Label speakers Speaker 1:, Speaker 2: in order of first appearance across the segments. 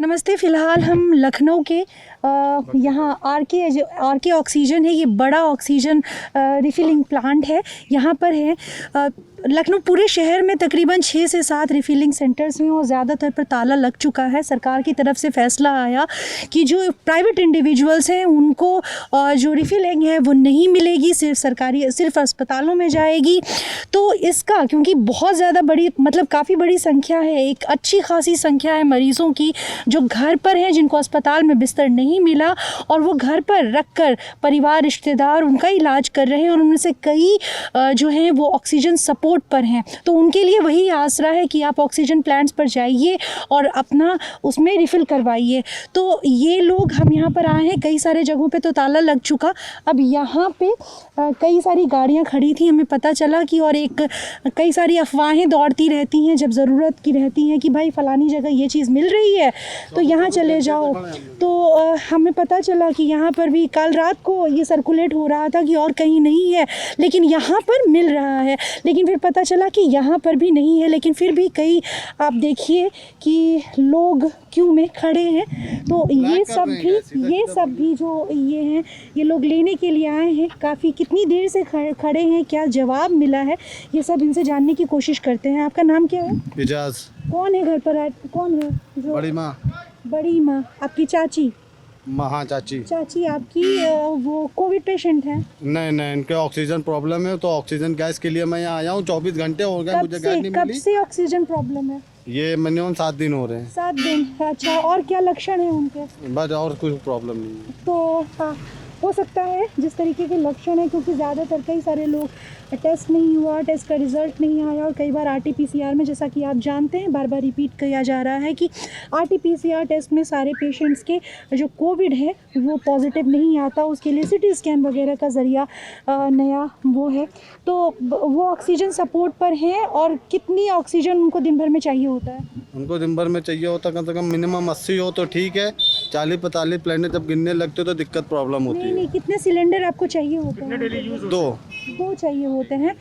Speaker 1: नमस्ते। फ़िलहाल हम लखनऊ के यहाँ आर के ऑक्सीजन है, ये बड़ा ऑक्सीजन रिफ़िलिंग प्लांट है। यहाँ पर है लखनऊ पूरे शहर में तकरीबन 6 से 7 रिफ़िलिंग सेंटर्स हैं और ज़्यादातर पर ताला लग चुका है। सरकार की तरफ से फ़ैसला आया कि जो प्राइवेट इंडिविजुअल्स हैं उनको जो रिफ़िलिंग है वो नहीं मिलेगी, सिर्फ अस्पतालों में जाएगी। तो इसका क्योंकि बहुत ज़्यादा बड़ी मतलब काफ़ी बड़ी संख्या है, एक अच्छी खासी संख्या है मरीज़ों की जो घर पर हैं, जिनको अस्पताल में बिस्तर नहीं मिला और वो घर पर रख कर परिवार रिश्तेदार उनका इलाज कर रहे हैं और उनमें से कई जो हैं वो ऑक्सीजन सपोर्ट पर हैं। तो उनके लिए वही आसरा है कि आप ऑक्सीजन प्लांट्स पर जाइए और अपना उसमें रिफ़िल करवाइए। तो ये लोग हम यहाँ पर आए हैं, कई सारे जगहों पे तो ताला लग चुका। अब यहाँ पे कई सारी गाड़ियाँ खड़ी थी, हमें पता चला कि और कई सारी अफवाहें दौड़ती रहती हैं जब ज़रूरत की रहती हैं कि भाई फ़लानी जगह ये चीज़ मिल रही है तो यहाँ चले जाओ। तो हमें पता चला कि यहाँ पर भी कल रात को ये सर्कुलेट हो रहा था कि और कहीं नहीं है, लेकिन यहाँ पर मिल रहा है। लेकिन फिर पता चला कि यहाँ पर भी नहीं है, लेकिन फिर भी कई आप देखिए कि लोग क्यू में खड़े हैं। तो ये सब भी जो ये हैं, ये लोग लेने के लिए आए हैं। काफ़ी कितनी देर से खड़े हैं, क्या जवाब मिला है, ये सब इनसे जानने की कोशिश करते हैं। आपका नाम क्या है?
Speaker 2: इजाज।
Speaker 1: कौन है घर पर? कौन है जो?
Speaker 2: बड़ी माँ।
Speaker 1: बड़ी माँ आपकी चाची?
Speaker 2: हाँ चाची।
Speaker 1: चाची आपकी वो कोविड पेशेंट है?
Speaker 2: नहीं, इनके ऑक्सीजन प्रॉब्लम है, तो ऑक्सीजन गैस के लिए मैं यहाँ आया हूँ। 24 घंटे हो गए मुझे गैस नहीं मिली।
Speaker 1: कब से ऑक्सीजन प्रॉब्लम है?
Speaker 2: ये मिनिमम 7 दिन हो रहे हैं।
Speaker 1: 7 दिन, अच्छा। और क्या लक्षण है उनके?
Speaker 2: बस और कुछ प्रॉब्लम नहीं है।
Speaker 1: तो हाँ, हो सकता है जिस तरीके के लक्षण हैं, क्योंकि ज़्यादातर कई सारे लोग टेस्ट नहीं हुआ, टेस्ट का रिज़ल्ट नहीं आया और कई बार RT-PCR में, जैसा कि आप जानते हैं, बार बार रिपीट किया जा रहा है कि RT-PCR टेस्ट में सारे पेशेंट्स के जो कोविड है वो पॉजिटिव नहीं आता। उसके लिए CT स्कैन वगैरह का ज़रिया नया वो है। तो वो ऑक्सीजन सपोर्ट पर हैं। और कितनी ऑक्सीजन उनको दिन भर में चाहिए होता है? उनको
Speaker 2: दिन भर में चाहिए होता कम से कम मिनिमम 80 हो तो ठीक है। 40-45 प्लेनेट जब गिनने लगते तो दिक्कत प्रॉब्लम होती है।
Speaker 1: नहीं, कितने सिलेंडर आपको चाहिए होते हैं? 2 चाहिए होते हैं।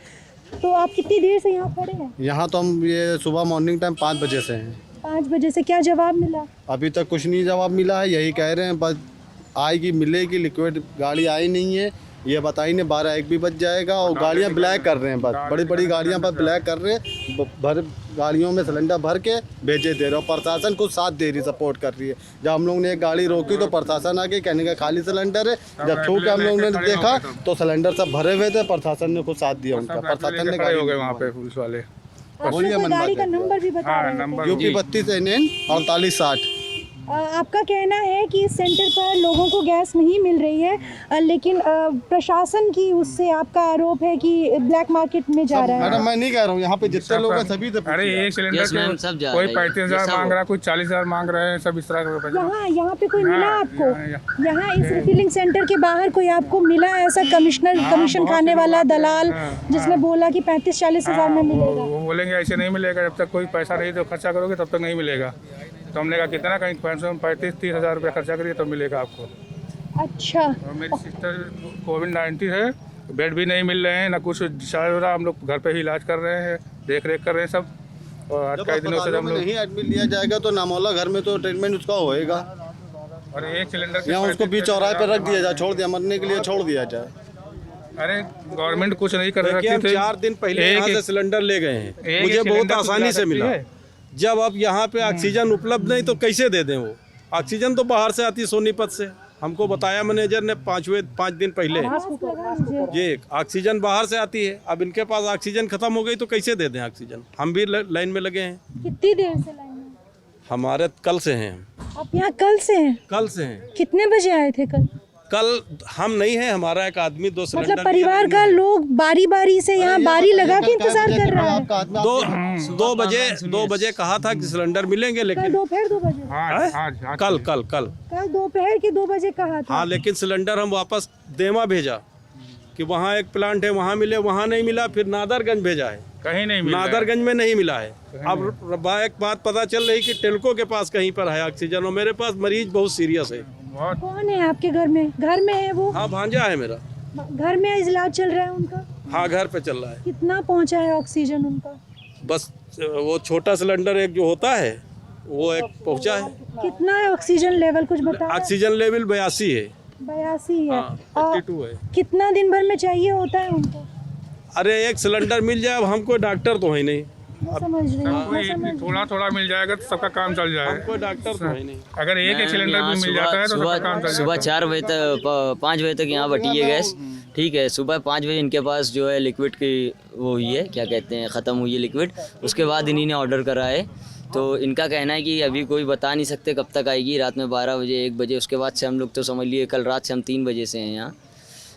Speaker 1: तो आप कितनी देर से यहाँ खड़े हैं?
Speaker 2: यहाँ तो हम ये सुबह मॉर्निंग टाइम 5 बजे से हैं।
Speaker 1: 5 बजे से। क्या जवाब मिला?
Speaker 2: अभी तक कुछ नहीं जवाब मिला है। यही कह रहे हैं बस आएगी, मिलेगी। लिक्विड गाड़ी आई नहीं है, ये बताई नहीं। 12-1 भी बच जाएगा और गाड़ियाँ ब्लैक कर रहे हैं। बस बड़ी गाड़ियाँ बस ब्लैक कर रहे हैं। भर गाड़ियों में सिलेंडर भर के भेजे दे रहे हो। प्रशासन कुछ साथ दे रही, सपोर्ट कर रही है। जब हम लोग ने एक गाड़ी रोकी तो प्रशासन आ गई, कहने का खाली सिलेंडर है। जब छू के हम लोग ने देखा तो सिलेंडर सब भरे हुए थे। प्रशासन ने कुछ साथ दिया उनका। प्रशासन ने गाड़ी हो गए वहाँ पे पुलिस वाले।
Speaker 1: गाड़ी का नंबर भी बता रहे हैं?
Speaker 2: UP 32 NN 4860।
Speaker 1: आपका कहना है कि इस सेंटर पर लोगों को गैस नहीं मिल रही है, लेकिन प्रशासन की उससे आपका आरोप है कि ब्लैक मार्केट में जा रहा है।
Speaker 2: मैडम मैं नहीं कह रहा हूँ, यहाँ पे जितने लोग हैं सभी से।
Speaker 3: अरे एक सिलेंडर कोई 35,000 मांग रहा है, कोई 40,000 मांग रहे हैं, सब इस तरह के।
Speaker 1: यहाँ पे कोई मिला आपको? यहाँ इस रिफिलिंग सेंटर के बाहर कोई आपको मिला ऐसा कमीशन खाने वाला दलाल जिसने बोला कि 35-40 हज़ार में मिलेगा?
Speaker 3: वो बोलेंगे ऐसे नहीं मिलेगा, जब तक कोई पैसा नहीं तो खर्चा करोगे तब तक नहीं मिलेगा। तो हमने कहा कितना, कहीं 35-30 हज़ार रुपया खर्चा करिए तब मिलेगा आपको।
Speaker 1: अच्छा।
Speaker 3: और मेरी सिस्टर कोविड-19 है, बेड भी नहीं मिल रहे हैं, ना कुछ डिस्चार्ज हो रहा। हम लोग घर पे ही इलाज कर रहे हैं, देख रेख कर रहे हैं सब। और आज कई दिनों से हम लोग
Speaker 2: नहीं एडमिट लिया जाएगा तो नामौला घर में तो ट्रीटमेंट उसका होएगा।
Speaker 3: और एक सिलेंडर
Speaker 2: यहाँ उसको बीच चौराहे पे रख दिया जाए, छोड़ दिया, मरने के लिए छोड़ दिया जाए।
Speaker 3: अरे गवर्नमेंट कुछ नहीं कर रही थी।
Speaker 4: 4 दिन पहले यहाँ से सिलेंडर ले गए हैं, मुझे बहुत आसानी से मिला। जब अब यहाँ पे ऑक्सीजन उपलब्ध नहीं तो कैसे दे दें? वो ऑक्सीजन तो बाहर से आती है, सोनीपत से। हमको बताया मैनेजर ने 5 दिन पहले ये ऑक्सीजन बाहर से आती है। अब इनके पास ऑक्सीजन खत्म हो गई तो कैसे दे दें ऑक्सीजन? हम भी लाइन में लगे हैं।
Speaker 1: कितनी देर से लाइन में?
Speaker 4: हमारे कल से हैं।
Speaker 1: आप यहाँ कल से हैं?
Speaker 4: कल से हैं।
Speaker 1: कितने बजे आए थे कल?
Speaker 4: कल हम नहीं है, हमारा एक आदमी 2 सिलेंडर।
Speaker 1: मतलब परिवार का लोग बारी से यहाँ बारी लगा के इंतजार कर रहा है।
Speaker 4: 2 बजे कहा था कि सिलेंडर मिलेंगे, लेकिन
Speaker 1: दोपहर 2 बजे?
Speaker 4: कल
Speaker 1: दोपहर के 2 बजे कहा था।
Speaker 4: हाँ, लेकिन सिलेंडर हम वापस देवा भेजा कि वहाँ एक प्लांट है वहाँ मिले, वहाँ नहीं मिला। फिर नादरगंज भेजा है,
Speaker 3: कहीं नहीं मिला।
Speaker 4: नादरगंज में नहीं मिला है। अब एक बात पता चल रही कि टेल्को के पास कहीं पर है ऑक्सीजन, और मेरे पास मरीज बहुत सीरियस है।
Speaker 1: कौन है आपके घर में? घर में है वो?
Speaker 4: हाँ, भांजा है मेरा।
Speaker 1: घर में इलाज चल रहा है उनका?
Speaker 4: हाँ, घर पे चल रहा है।
Speaker 1: कितना पहुंचा है ऑक्सीजन उनका?
Speaker 4: बस वो छोटा सिलेंडर एक जो होता है वो एक पहुंचा है।
Speaker 1: कितना है ऑक्सीजन लेवल, कुछ बताया?
Speaker 4: ऑक्सीजन लेवल 82 है।
Speaker 1: 82 है।
Speaker 4: हाँ, 82 है।
Speaker 1: कितना दिन भर में चाहिए होता है उनको?
Speaker 4: अरे एक सिलेंडर मिल जाए, अब हम कोई डॉक्टर तो है नहीं।
Speaker 1: मैं समझ रही हूँ, मैं समझ
Speaker 3: थोड़ा थोड़ा मिल जाएगा तो सबका काम चल जाए।
Speaker 4: कोई डॉक्टर तो है नहीं।
Speaker 3: अगर एक सिलेंडर भी मिल जाता है तो सबका काम चल जाता है।
Speaker 5: सुबह 4 बजे तक 5 बजे तक यहाँ बटी है गैस, ठीक है। सुबह 5 बजे इनके पास जो है लिक्विड की वो हुई है, क्या कहते हैं, ख़त्म हुई है लिक्विड। उसके बाद इन्हीं ने ऑर्डर करा है, तो इनका कहना है कि अभी कोई बता नहीं सकते कब तक आएगी, रात में 12 बजे 1 बजे। उसके बाद से हम लोग तो समझ लिए कल रात से हम 3 बजे से हैं यहाँ,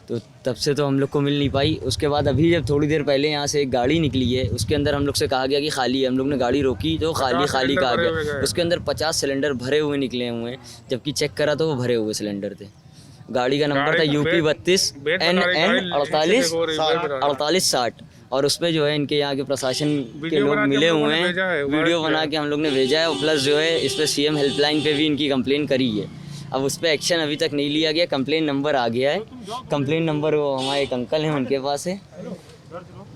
Speaker 5: तो तब से तो हम लोग को मिल नहीं पाई। उसके बाद अभी जब थोड़ी देर पहले यहाँ से एक गाड़ी निकली है, उसके अंदर हम लोग से कहा गया कि खाली है। हम लोग ने गाड़ी रोकी तो खाली कहा गया। उसके अंदर 50 सिलेंडर भरे हुए निकले हुए हैं, जबकि चेक करा तो वो भरे हुए सिलेंडर थे। गाड़ी का नंबर था UP 32 NN 4860 और उसमें जो है इनके यहाँ के प्रशासन के लोग मिले हुए हैं। वीडियो बना के हम लोग ने भेजा है, और प्लस जो है इस पर CM हेल्पलाइन पे भी इनकी कंप्लेन करी है। अब उस पर एक्शन अभी तक नहीं लिया गया। कंप्लेन नंबर आ गया है, कंप्लेन नंबर वो हमारे एक अंकल हैं उनके पास है,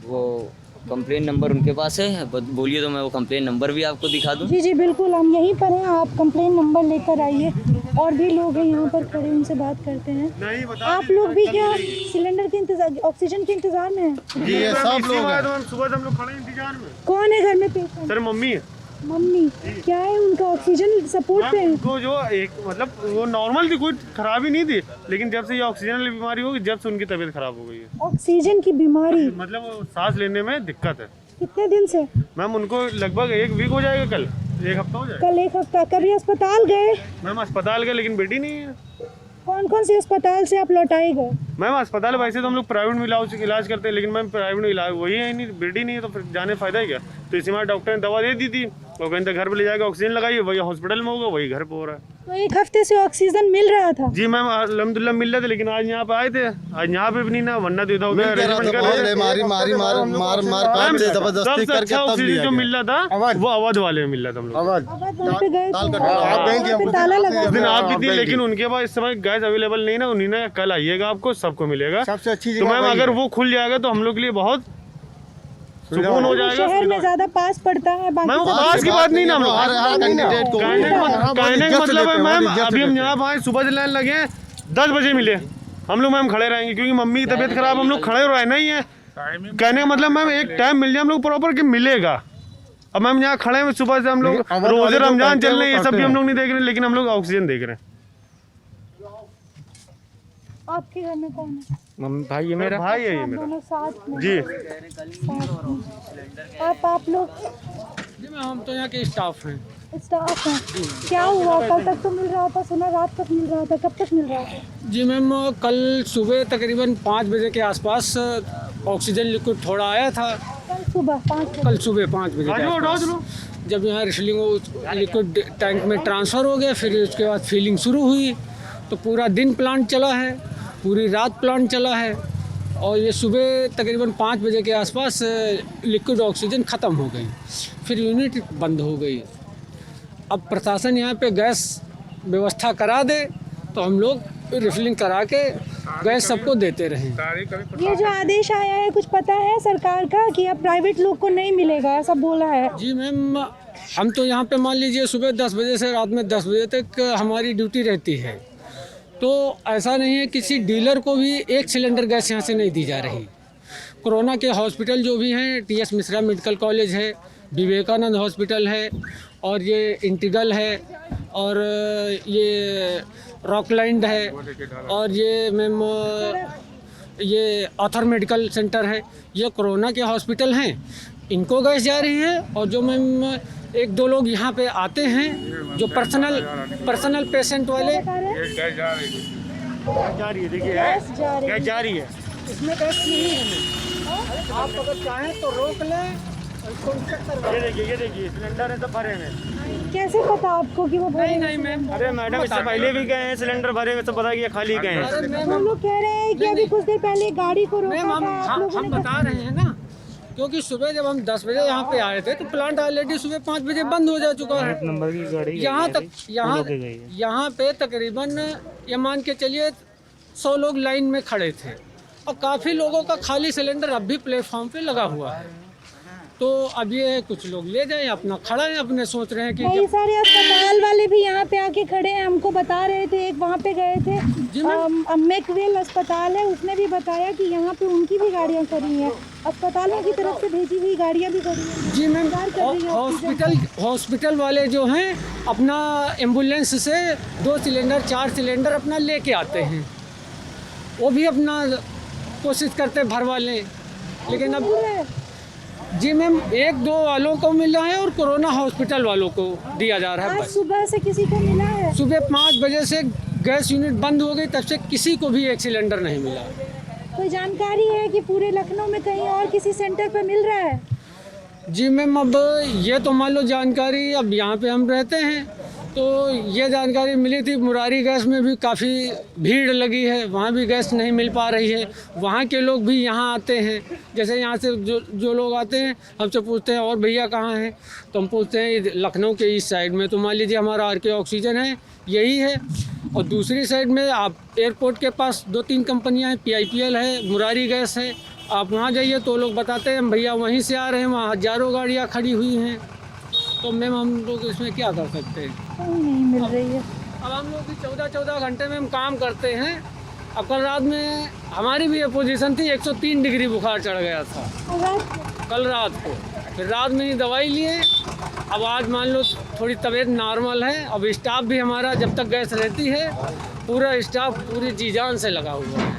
Speaker 5: वो कंप्लेन नंबर उनके पास है। बोलिए तो मैं वो कंप्लेन नंबर भी आपको दिखा दूँ।
Speaker 1: जी जी बिल्कुल, हम यहीं पर हैं, आप कंप्लेन नंबर लेकर आइए। और भी लोग हैं यहाँ पर खड़े, उनसे बात करते हैं। आप लोग भी क्या सिलेंडर के इंतजार, ऑक्सीजन के इंतजार में हैं?
Speaker 2: जी ये सब लोग हैं।
Speaker 6: सुबह से हम लोग खड़े हैं इंतजार में।
Speaker 1: कौन है घर में पेशेंट?
Speaker 6: सर मम्मी है।
Speaker 1: मम्मी क्या है, उनका ऑक्सीजन सपोर्ट पे है?
Speaker 6: उनको जो एक मतलब वो नॉर्मल थी, कोई खराबी नहीं थी, लेकिन जब से ये ऑक्सीजन वाली बीमारी होगी, जब से उनकी तबीयत खराब हो गई है।
Speaker 1: ऑक्सीजन की बीमारी
Speaker 6: मतलब वो सांस लेने में दिक्कत है।
Speaker 1: कितने दिन से?
Speaker 6: मैम उनको लगभग 1 वीक हो जाएगा, कल 1 हफ्ता हो जाएगा।
Speaker 1: कल 1 हफ्ता। कभी अस्पताल गए?
Speaker 6: मैम अस्पताल गए लेकिन बेटी नहीं है।
Speaker 1: कौन कौन से अस्पताल से आप लौटाए गए?
Speaker 6: मैम अस्पताल वैसे तो हम लोग प्राइवेट में इलाज करते हैं, लेकिन मैम प्राइवेट में इलाज वही है नहीं, बेटी नहीं है, तो फिर जाने फायदा है क्या? तो इसी में डॉक्टर ने दवा दे दी थी, वो कहते घर पे ले जाकर ऑक्सीजन लगाइए, वही हॉस्पिटल में होगा, वही घर पे हो रहा है।
Speaker 1: तो 1 हफ्ते से ऑक्सीजन मिल रहा था?
Speaker 6: जी मैम अल्हम्दुलिल्लाह मिल रहा था, लेकिन आज यहाँ पे आए थे, आज यहाँ पे भी नहीं ना, वरना तो इधर
Speaker 2: मार काम से जबरदस्ती
Speaker 6: सबसे
Speaker 2: करके
Speaker 6: अच्छा
Speaker 2: तब
Speaker 6: ऑक्सीजन
Speaker 2: लिया
Speaker 6: जो
Speaker 2: गया।
Speaker 6: मिल रहा था वो अवध वाले में मिल रहा था हम लोग।
Speaker 1: वहाँ पे गए थे?
Speaker 2: आप
Speaker 1: वहाँ पे ताला लगा
Speaker 6: उस दिन
Speaker 1: था?
Speaker 6: आप भी थी, लेकिन उनके पास इस समय गैस अवेलेबल नहीं ना, उन्हीं ने कल आइएगा, आपको सबको मिलेगा।
Speaker 2: सबसे अच्छी
Speaker 6: तो मैम अगर वो खुल जाएगा तो हम लोग के लिए बहुत सुकून हो जाएगा।
Speaker 1: शहर में ज्यादा पास पड़ता है, बाकी
Speaker 6: मैम
Speaker 1: सब
Speaker 6: पास की बात नहीं ना, हम लोग
Speaker 2: हर कैंडिडेट को
Speaker 6: कहने का मतलब है मैम, अभी हम यहाँ आए सुबह से लाइन लगे हैं, 10 बजे मिले हम लोग। मैम खड़े रहेंगे क्योंकि मम्मी की तबीयत खराब, हम लोग खड़े रहना ही है। कहने का मतलब मैम एक टाइम मिल जाए हम लोग प्रॉपर कि मिलेगा। अब मैम यहाँ खड़े हैं सुबह से, हम लोग रोजे रमजान चल रहे हैं, ये सब भी हम लोग नहीं देख रहे, लेकिन हम लोग ऑक्सीजन देख रहे हैं।
Speaker 1: आपके घर में कौन है?
Speaker 6: मम्मी भाई है मेरा, भाई है ये
Speaker 1: आप
Speaker 6: मेरा
Speaker 1: दोनों साथ में?
Speaker 6: जी।
Speaker 1: आप लोग
Speaker 7: जी मैं हम तो यहाँ के स्टाफ हैं।
Speaker 1: स्टाफ हैं। क्या हुआ? कल तक तो मिल रहा था, सुना रात तक मिल रहा था, कब तक मिल रहा था?
Speaker 7: जी मैम कल सुबह तकरीबन 5 बजे के आसपास ऑक्सीजन लिक्विड थोड़ा आया था।
Speaker 1: कल सुबह 5 बजे?
Speaker 7: कल सुबह 5 बजे के आसपास जब यहाँ रिफिलिंग लिक्विड टैंक में ट्रांसफ़र हो गया, फिर उसके बाद फिलिंग शुरू हुई, तो पूरा दिन प्लांट चला है, पूरी रात प्लांट चला है, और ये सुबह तकरीबन 5 बजे के आसपास लिक्विड ऑक्सीजन ख़त्म हो गई, फिर यूनिट बंद हो गई। अब प्रशासन यहाँ पे गैस व्यवस्था करा दे तो हम लोग रिफिलिंग करा के गैस सबको देते रहें।
Speaker 1: ये जो आदेश आया है, कुछ पता है सरकार का कि अब प्राइवेट लोग को नहीं मिलेगा, ऐसा बोला है?
Speaker 7: जी मैम हम तो यहाँ पे मान लीजिए सुबह 10 बजे से रात में 10 बजे तक हमारी ड्यूटी रहती है, तो ऐसा नहीं है किसी डीलर को भी 1 सिलेंडर गैस यहाँ से नहीं दी जा रही। कोरोना के हॉस्पिटल जो भी हैं, TS मिश्रा मेडिकल कॉलेज है, विवेकानंद हॉस्पिटल है, और ये इंटीगल है, और ये रॉकलैंड है, और ये मैम ये ऑथर मेडिकल सेंटर है, ये कोरोना के हॉस्पिटल हैं, इनको गैस जा रही है। और जो मैम 1-2 लोग यहाँ पे आते हैं जो पर्सनल पेशेंट वाले,
Speaker 6: जा रही है, देखिए
Speaker 1: गैस जा रही है।
Speaker 6: जा रही है।
Speaker 7: इसमें गैस नहीं है। आप अगर चाहें तो रोक लें, इसको चेक करवा।
Speaker 6: ये देखिए सिलेंडर है, सब भरे हैं।
Speaker 1: कैसे पता आपको कि वो भरे?
Speaker 7: नहीं मैम,
Speaker 6: अरे मैडम इससे पहले भी गए हैं, सिलेंडर भरे हुए, सब पता कि ये खाली गए हैं।
Speaker 1: हम लोग कह रहे हैं कि अभी कुछ देर पहले गाड़ी को रोका
Speaker 7: मैम
Speaker 1: था, आप लोगों
Speaker 7: हम
Speaker 1: ने
Speaker 7: बता रहे हैं ना, क्योंकि सुबह जब हम 10 बजे यहाँ पे आए थे तो प्लांट ऑलरेडी सुबह 5 बजे बंद हो जा चुका है।
Speaker 6: नंबर की गाड़ी
Speaker 7: यहाँ पे तकरीबन ये मान के चलिए 100 लोग लाइन में खड़े थे, और काफ़ी लोगों का खाली सिलेंडर अब भी प्लेटफॉर्म पे लगा हुआ है। तो अब ये कुछ लोग ले जाए, अपना खड़ा है, अपने सोच रहे हैं कि
Speaker 1: कई सारे अस्पताल वाले भी यहाँ पे आके खड़े हैं, हमको बता रहे थे, एक वहाँ पे गए थे मैकवेल अस्पताल है, उसने भी बताया कि यहाँ पे उनकी भी गाड़ियाँ खड़ी हैं, अस्पतालों की तरफ से भेजी हुई गाड़ियाँ भी खड़ी हैं।
Speaker 7: जी मैम, हॉस्पिटल वाले जो हैं अपना एम्बुलेंस से 2 सिलेंडर 4 सिलेंडर अपना लेके आते हैं, वो भी अपना कोशिश करते भरवा लें, लेकिन अब जी मैम 1-2 वालों को मिला है और कोरोना हॉस्पिटल वालों को दिया जा रहा है
Speaker 1: आज
Speaker 7: बस।
Speaker 1: सुबह से किसी को मिला है?
Speaker 7: सुबह 5 बजे से गैस यूनिट बंद हो गई, तब से किसी को भी 1 सिलेंडर नहीं मिला।
Speaker 1: कोई जानकारी है कि पूरे लखनऊ में कहीं और किसी सेंटर पर मिल रहा है?
Speaker 7: जी मैम, अब ये तो मान लो जानकारी, अब यहाँ पे हम रहते हैं तो ये जानकारी मिली थी, मुरारी गैस में भी काफ़ी भीड़ लगी है, वहाँ भी गैस नहीं मिल पा रही है, वहाँ के लोग भी यहाँ आते हैं, जैसे यहाँ से जो लोग आते हैं हमसे पूछते हैं और भैया कहाँ हैं, तो हम पूछते हैं लखनऊ के इस साइड में, तो मान लीजिए हमारा आरके ऑक्सीजन है यही है, और दूसरी साइड में आप एयरपोर्ट के पास 2-3 कंपनियाँ हैं, PIPL है, मुरारी गैस है, आप वहाँ जाइए तो लोग बताते हैं भैया वहीं से आ रहे हैं, वहाँ हज़ारों गाड़ियाँ खड़ी हुई हैं, तो मैम हम लोग इसमें क्या कर सकते हैं?
Speaker 1: नहीं मिल रही है।
Speaker 7: अब हम लोग भी 14-14 घंटे में हम काम करते हैं। अब कल रात में हमारी भी ये पोजीशन थी, 103 डिग्री बुखार चढ़ गया था कल रात को, फिर रात में ही दवाई लिए, अब आज मान लो थोड़ी तबीयत नॉर्मल है। अब स्टाफ भी हमारा जब तक गैस रहती है पूरा स्टाफ पूरी जी जान से लगा हुआ है।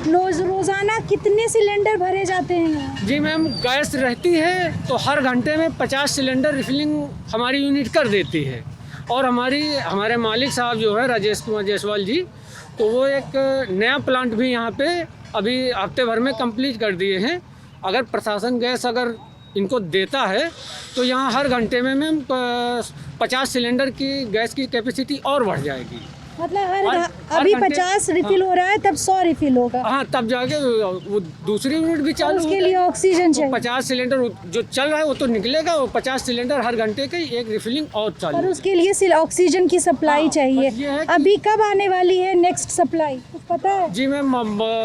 Speaker 1: रोजाना कितने सिलेंडर भरे जाते हैं?
Speaker 7: जी मैम, गैस रहती है तो हर घंटे में 50 सिलेंडर रिफिलिंग हमारी यूनिट कर देती है, और हमारे मालिक साहब जो है राजेश कुमार जायसवाल जी, तो वो एक नया प्लांट भी यहाँ पे अभी हफ्ते भर में कंप्लीट कर दिए हैं। अगर प्रशासन गैस अगर इनको देता है तो यहाँ हर घंटे में मैम 50 सिलेंडर की गैस की कैपेसिटी और बढ़ जाएगी।
Speaker 1: मतलब अभी 50 रिफिल हो रहा है, तब 100 रिफिल होगा।
Speaker 7: हाँ, तब जाके वो दूसरी यूनिट भी चालू,
Speaker 1: उसके लिए ऑक्सीजन चाहिए।
Speaker 7: 50 सिलेंडर जो चल रहा है वो तो निकलेगा, वो 50 सिलेंडर हर घंटे की एक रिफिलिंग और चालू,
Speaker 1: और उसके लिए ऑक्सीजन की सप्लाई चाहिए। अभी कब आने वाली है नेक्स्ट सप्लाई, कुछ पता है?
Speaker 7: जी मैम,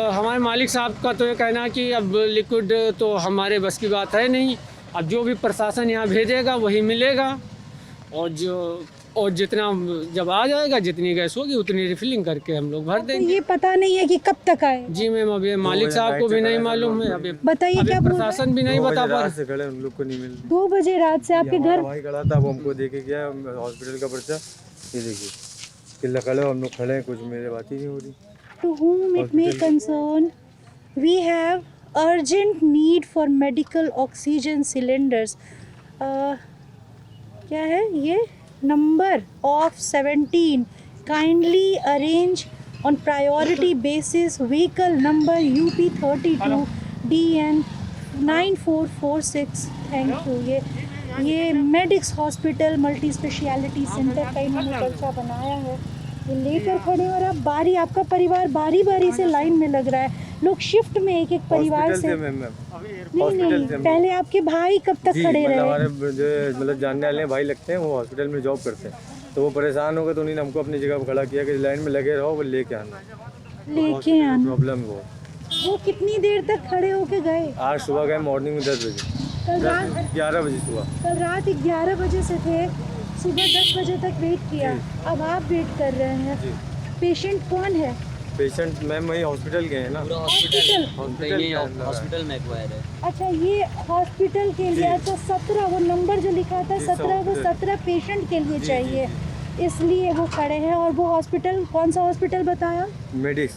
Speaker 7: हमारे मालिक साहब का तो ये कहना है कि अब लिक्विड तो हमारे बस की बात है नहीं, अब जो भी प्रशासन यहाँ भेजेगा वही मिलेगा, और जितना जब आ जाएगा जितनी गैस होगी उतनी रिफिलिंग करके हम लोग भर देंगे।
Speaker 1: तो ये पता नहीं है कि कब तक आए?
Speaker 7: जी मैम, अभी मालिक साहब को भी नहीं मालूम है, अभी
Speaker 1: बताइए क्या
Speaker 7: प्रशासन भी नहीं बता पा रहा।
Speaker 8: खड़े हम लोग को नहीं मिल रही।
Speaker 1: 2 बजे रात से आपके घर
Speaker 8: भाई खड़ा था, वो हमको देके गया हॉस्पिटल का पर्चा, ये देखिए किला खड़े, हम लोग खड़े हैं, कुछ मेरे बात ही नहीं हो रही।
Speaker 1: To whom it may concern, we have urgent need for medical oxygen cylinders. क्या है ये? Number of 17. Kindly arrange on priority basis vehicle number UP32 DN 9446. Thank you. ये medics hospital multi speciality centre का इन्होंने पर्चा बनाया है, ये लेकर खड़े, और अब आपका परिवार बारी से लाइन में लग रहा है। लोग शिफ्ट में एक परिवार से नहीं, पहले आपके भाई कब तक खड़े रहे?
Speaker 8: हमारे जो मतलब जानने वाले भाई लगते हैं, वो हॉस्पिटल में जॉब करते हैं, तो वो परेशान हो गए, तो उन्होंने हमको अपनी जगह पर खड़ा किया कि लाइन में लगे रहो, वो लेके आना प्रॉब्लम।
Speaker 1: वो कितनी देर तक खड़े होके गए?
Speaker 8: आज सुबह गए मॉर्निंग में 10 बजे,
Speaker 1: कल रात
Speaker 8: 11 बजे सुबह,
Speaker 1: कल रात 11 बजे से थे, सुबह 10 बजे तक वेट किया, अब आप वेट कर रहे हैं। पेशेंट कौन है?
Speaker 8: पेशेंट मैम वही हॉस्पिटल गए हैं ना,
Speaker 5: हॉस्पिटल में एक्वायर है।
Speaker 1: अच्छा, ये हॉस्पिटल के लिए, अच्छा 17 वो नंबर जो लिखा था 17, वो 17 पेशेंट के लिए चाहिए, इसलिए वो खड़े हैं। और वो हॉस्पिटल कौन सा हॉस्पिटल बताया? मेडिक्स।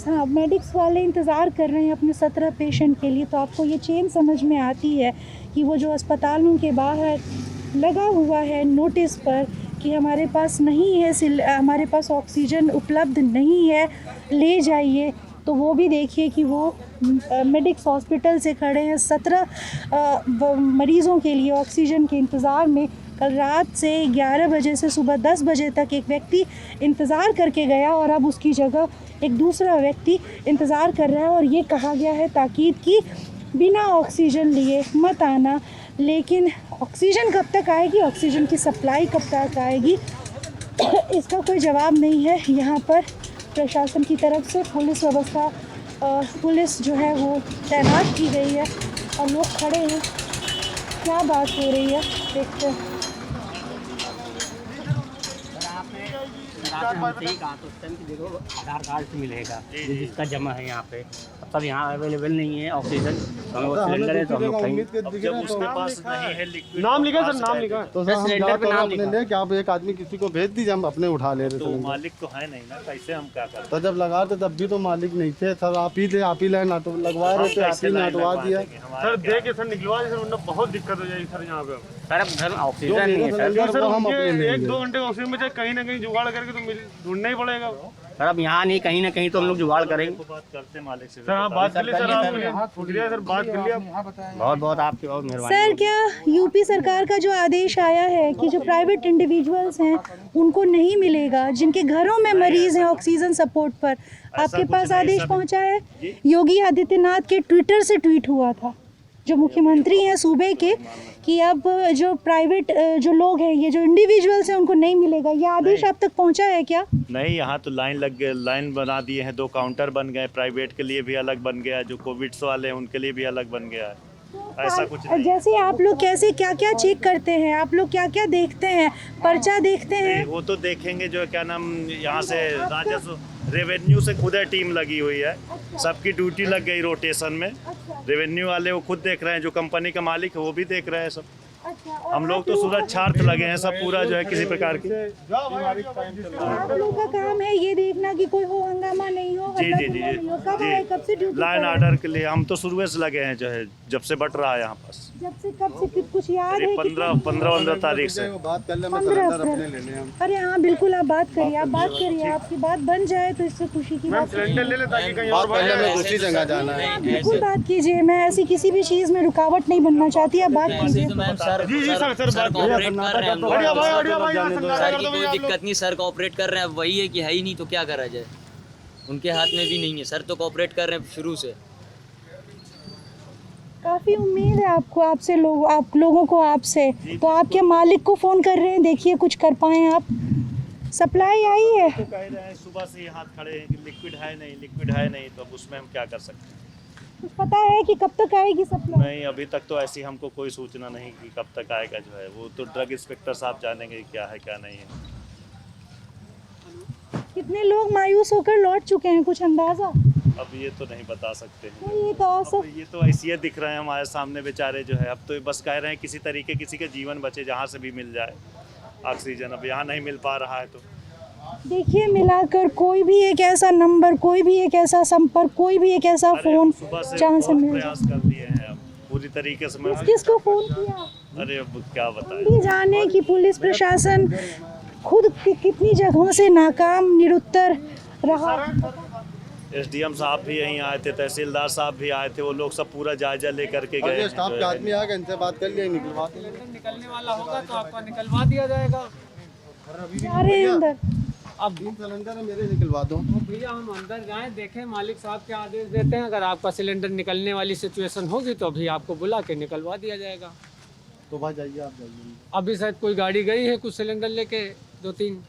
Speaker 1: हाँ, मेडिक्स वाले इंतज़ार कर रहे हैं अपने 17 पेशेंट के लिए। तो आपको ये चेन समझ में आती है कि वो जो अस्पतालों के बाहर लगा हुआ है नोटिस पर कि हमारे पास नहीं है, हमारे पास ऑक्सीजन उपलब्ध नहीं है, ले जाइए, तो वो भी देखिए कि वो मेडिक्स हॉस्पिटल से खड़े हैं 17 मरीज़ों के लिए ऑक्सीजन के इंतज़ार में। कल रात से 11 बजे से सुबह 10 बजे तक एक व्यक्ति इंतज़ार करके गया, और अब उसकी जगह एक दूसरा व्यक्ति इंतज़ार कर रहा है, और ये कहा गया है ताकीद की बिना ऑक्सीजन लिए मत आना। लेकिन ऑक्सीजन कब तक आएगी, ऑक्सीजन की सप्लाई कब तक आएगी, इसका कोई जवाब नहीं है। यहाँ पर प्रशासन की तरफ से पुलिस व्यवस्था, पुलिस जो है वो तैनात की गई है, और लोग खड़े हैं क्या बात हो रही है देखते हैं।
Speaker 9: हमसे ही कहा तो उस टाइम की देखो आधार कार्ड से मिलेगा जिसका जमा है यहाँ पे। अब सब यहाँ अवेलेबल नहीं है ऑक्सीजन, तो हमें वो सिलेंडर है तो हम लोग कहीं
Speaker 8: जब उसके पास नहीं है लिक्विड,
Speaker 6: नाम लिखा सर, नाम लिखा
Speaker 2: तो सर हम
Speaker 9: सिलेंडर
Speaker 2: जा
Speaker 9: पे
Speaker 2: तो
Speaker 9: नाम
Speaker 2: अपने
Speaker 9: लिखा।
Speaker 2: ले कि आप एक आदमी किसी को भेज दीजिए, हम अपने उठा ले रहे
Speaker 8: तो
Speaker 2: थे।
Speaker 8: मालिक तो है नहीं ना, कैसे हम क्या करें?
Speaker 2: तो जब लगा थे तब भी तो मालिक नहीं थे सर, आप ही थे, आप ही लाइन लगवा रहे थे, आप ही ने हटवा दिया।
Speaker 6: सर देख के सर निकलवा दीजिए सर, वरना बहुत दिक्कत हो जाएगी सर यहाँ पे।
Speaker 9: सर अब घर में
Speaker 2: जो
Speaker 9: ऑक्सीजन
Speaker 2: मेरा
Speaker 9: नहीं है सर।
Speaker 2: सिलेंडर
Speaker 6: सर
Speaker 2: वो हम अपने
Speaker 6: मुझे
Speaker 2: लेंगे।
Speaker 6: 1-2 घंटे ऑक्सीजन में चाहे कहीं ना कहीं जुगाड़ करके तो ढूंढना ही पड़ेगा।
Speaker 9: सर अब यहाँ नहीं, कहीं ना कहीं तो हम लोग जुगाड़ करेंगे।
Speaker 8: बात करते हैं मालिक से।
Speaker 6: सर हाँ बात कर लिए सर, आप शुक्रिया सर, बात कर लिया।
Speaker 9: बहुत बहुत आपकी बहुत मेहरबानी।
Speaker 1: सर क्या यूपी सरकार का जो आदेश आया है कि जो प्राइवेट इंडिविजुअल्स हैं उनको नहीं मिलेगा, जिनके घरों में मरीज हैं ऑक्सीजन सपोर्ट पर, आपके पास आदेश पहुंचा है? योगी आदित्यनाथ के ट्विटर से ट्वीट हुआ था, जो मुख्यमंत्री हैं सूबे के, कि अब जो प्राइवेट जो लोग हैं, ये जो इंडिविजुअल्स हैं, उनको नहीं मिलेगा। ये आदेश आप तक पहुंचा है क्या?
Speaker 8: नहीं, यहाँ तो लाइन लग गए, लाइन बना दिए हैं, 2 काउंटर बन गए, प्राइवेट के लिए भी अलग बन गया, जो कोविड्स वाले हैं उनके लिए भी अलग बन गया है। ऐसा कुछ नहीं।
Speaker 1: जैसे आप लोग कैसे क्या क्या चेक करते हैं, आप लोग क्या क्या देखते हैं, पर्चा देखते हैं?
Speaker 8: वो तो देखेंगे, जो क्या नाम यहाँ से राजस्व रेवेन्यू से खुद है टीम लगी हुई है, सबकी ड्यूटी लग गई रोटेशन में। रेवेन्यू वाले वो खुद देख रहे हैं, जो कंपनी का मालिक है वो भी देख रहे हैं सब। हम लोग तो सुरक्षार्थ लगे हैं सब, पूरा जो है किसी प्रकार की।
Speaker 1: आप लोगों का काम है ये देखना कि कोई हो हंगामा नहीं हो,
Speaker 8: जी जी जी
Speaker 1: हल्ला नहीं हो। कब आए, कब से ड्यूटी
Speaker 8: लाइन
Speaker 1: पर हैं?
Speaker 8: ऑर्डर के लिए हम तो शुरू से लगे हैं, जो है जब से बट रहा है यहाँ पास।
Speaker 1: जब से कब से कुछ याद है?
Speaker 8: 15 तारीख से।
Speaker 2: वो बात कर ले, मैं
Speaker 1: 15
Speaker 2: सिलेंडर अपने
Speaker 1: अप्रैल।
Speaker 2: ले लें हम।
Speaker 1: अरे हाँ बिल्कुल, आप बात करिए, आप बात करिए, आपकी बात बन जाए तो इससे खुशी की
Speaker 6: मैम
Speaker 1: बात है।
Speaker 6: सिलेंडर ले ले ताकि कहीं
Speaker 2: बात
Speaker 6: और बढ़
Speaker 2: कर ले,
Speaker 6: जाए।
Speaker 2: हमें दूसरी जगह जाना है।
Speaker 1: आप बिल्कुल बात कीजिए, मैं ऐसी किसी भी चीज़ में रुकावट नहीं बनना चाहती, आप बात कीजिए।
Speaker 6: जी जी सर, सर बात
Speaker 5: कॉपरेट कर रहे हैं हम लोग।
Speaker 6: बढ़िया भाई, बढ़िया भाई,
Speaker 2: जाने दो।
Speaker 5: सर की कोई दिक्कत नहीं, सर कॉपरेट कर रहे हैं। अब वही है कि है ही नहीं तो क्या करा जाए, उनके हाथ में भी नहीं है। सर तो कॉपरेट कर रहे हैं शुरू से।
Speaker 1: काफ़ी उम्मीद है आपको, आपसे लोग, आप लोगों को आपसे, तो आप क्या मालिक को फ़ोन कर रहे हैं? देखिए कुछ कर पाएँ आप। सप्लाई आई है?
Speaker 8: तो कह रहे हैं सुबह से ही हाथ खड़े हैं कि लिक्विड है नहीं, लिक्विड है नहीं, तो अब उसमें हम क्या कर सकते हैं?
Speaker 1: कुछ पता है कि कब तक आएगी सप्लाई?
Speaker 8: नहीं, अभी तक तो ऐसी हमको कोई सूचना नहीं कि कब तक आएगा। जो है वो तो ड्रग इंस्पेक्टर साहब जानेंगे क्या है क्या नहीं है।
Speaker 1: कितने लोग मायूस होकर लौट चुके हैं, कुछ अंदाज़ा?
Speaker 8: अब ये तो नहीं बता सकते हैं।
Speaker 1: कोई एक औसत?
Speaker 8: अब ये तो ऐसे दिख रहे हैं हमारे सामने बेचारे, जो है अब तो बस कह रहे हैं किसी तरीके किसी के जीवन बचे, जहाँ से भी मिल जाए ऑक्सीजन। अब यहाँ नहीं मिल पा रहा है तो
Speaker 1: देखिए, मिलाकर कोई भी एक ऐसा नंबर, कोई भी एक ऐसा संपर्क, कोई भी एक ऐसा
Speaker 8: अरे
Speaker 1: फ़ोन
Speaker 8: सुबह से
Speaker 1: जहाँ से
Speaker 8: बहुत
Speaker 1: मिल जाए।
Speaker 8: प्रयास कर लिए हैं, अब पूरी तरीके से मैं
Speaker 1: किसको फ़ोन किया?
Speaker 8: अरे अब क्या बताएं।
Speaker 1: भी जाने कि पुलिस प्रशासन खुद कितनी जगहों से नाकाम, निरुत्तर रहा।
Speaker 8: एसडीएम साहब भी यहीं आए थे, तहसीलदार साहब भी आए थे, वो लोग सब पूरा जायजा लेकर के गए।
Speaker 2: ये स्टाफ के आदमी आ गए, इनसे बात कर लिया, निकलवा देंगे।
Speaker 7: निकलने वाला होगा तो आपका निकलवा दिया जाएगा।
Speaker 1: जा रहे हैं अंदर।
Speaker 7: अब
Speaker 2: 3 सिलेंडर है मेरे, निकलवा दो।
Speaker 7: भैया हम अंदर जाएं, देखें मालिक साहब के आदेश देते हैं। अगर आपका सिलेंडर निकलने वाली सिचुएशन होगी तो अभी आपको बुला के निकलवा दिया जाएगा।
Speaker 2: तो भाई जाइए, आप जाइए।
Speaker 7: अभी शायद कोई गाड़ी गई है कुछ सिलेंडर लेके, 2-3।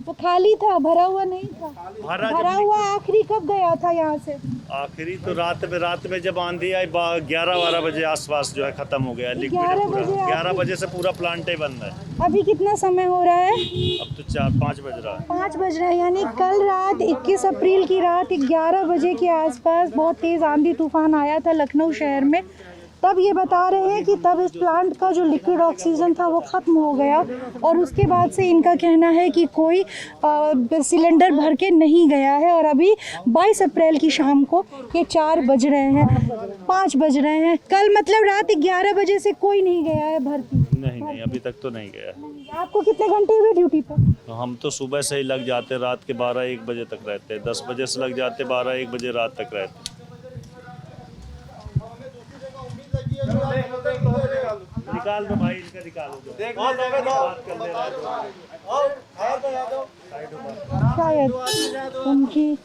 Speaker 1: वो खाली था, भरा हुआ नहीं था। भरा हुआ आखिरी कब गया था यहाँ से?
Speaker 8: आखिरी तो रात में जब आंधी आई 11-12 बजे आसपास जो है खत्म हो गया लिक्विड
Speaker 1: 11
Speaker 8: पूरा।
Speaker 1: बजे
Speaker 8: 11 बजे से पूरा प्लांट ही बंद है।
Speaker 1: अभी कितना समय हो रहा है?
Speaker 8: अब तो 4-5 बज रहा है।
Speaker 1: 5 बज रहा है, यानी कल रात 21 अप्रैल की रात 11 बजे के आसपास बहुत तेज़ आंधी तूफान आया था लखनऊ शहर में। तब ये बता रहे हैं कि तब इस प्लांट का जो लिक्विड ऑक्सीजन था वो ख़त्म हो गया, और उसके बाद से इनका कहना है कि कोई सिलेंडर भर के नहीं गया है। और अभी 22 अप्रैल की शाम को ये 4 बज रहे हैं, 5 बज रहे हैं। कल मतलब रात 11 बजे से कोई नहीं गया है भर्ती?
Speaker 8: नहीं, अभी तक तो नहीं गया।
Speaker 1: आपको कितने घंटे हुए ड्यूटी पर?
Speaker 8: हम तो सुबह से ही लग जाते, रात के 12-1 बजे तक रहते, 10 बजे से लग जाते, 12-1 बजे रात तक रहते। निकाल दो भाई, इनका निकालो दो।
Speaker 1: शायद उनकी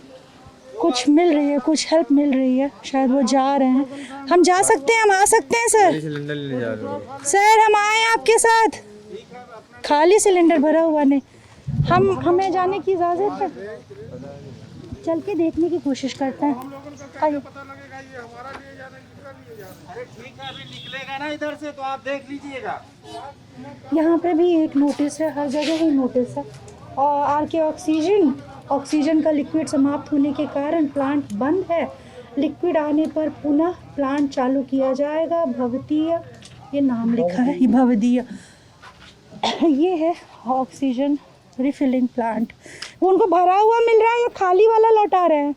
Speaker 1: कुछ मिल रही है, कुछ हेल्प मिल रही है, शायद वो जा रहे हैं। हम जा सकते हैं, हम आ सकते हैं सर?
Speaker 8: सिलेंडर लेने जा रहे हो?
Speaker 1: सर हम आए आपके साथ, खाली सिलेंडर भरा हुआ नहीं। हमें जाने की इजाज़त है? चल के देखने की कोशिश करते हैं, आइए। यहाँ पे भी एक नोटिस है, हर जगह ही नोटिस है। और आरके ऑक्सीजन का लिक्विड समाप्त होने के कारण प्लांट बंद है। लिक्विड आने पर पुनः प्लांट चालू किया जाएगा। भवदीय, ये नाम लिखा है, ये भवदीय। ये है ऑक्सीजन रिफिलिंग प्लांट। वो उनको भरा हुआ मिल रहा है या खाली वाला लौटा रहे हैं?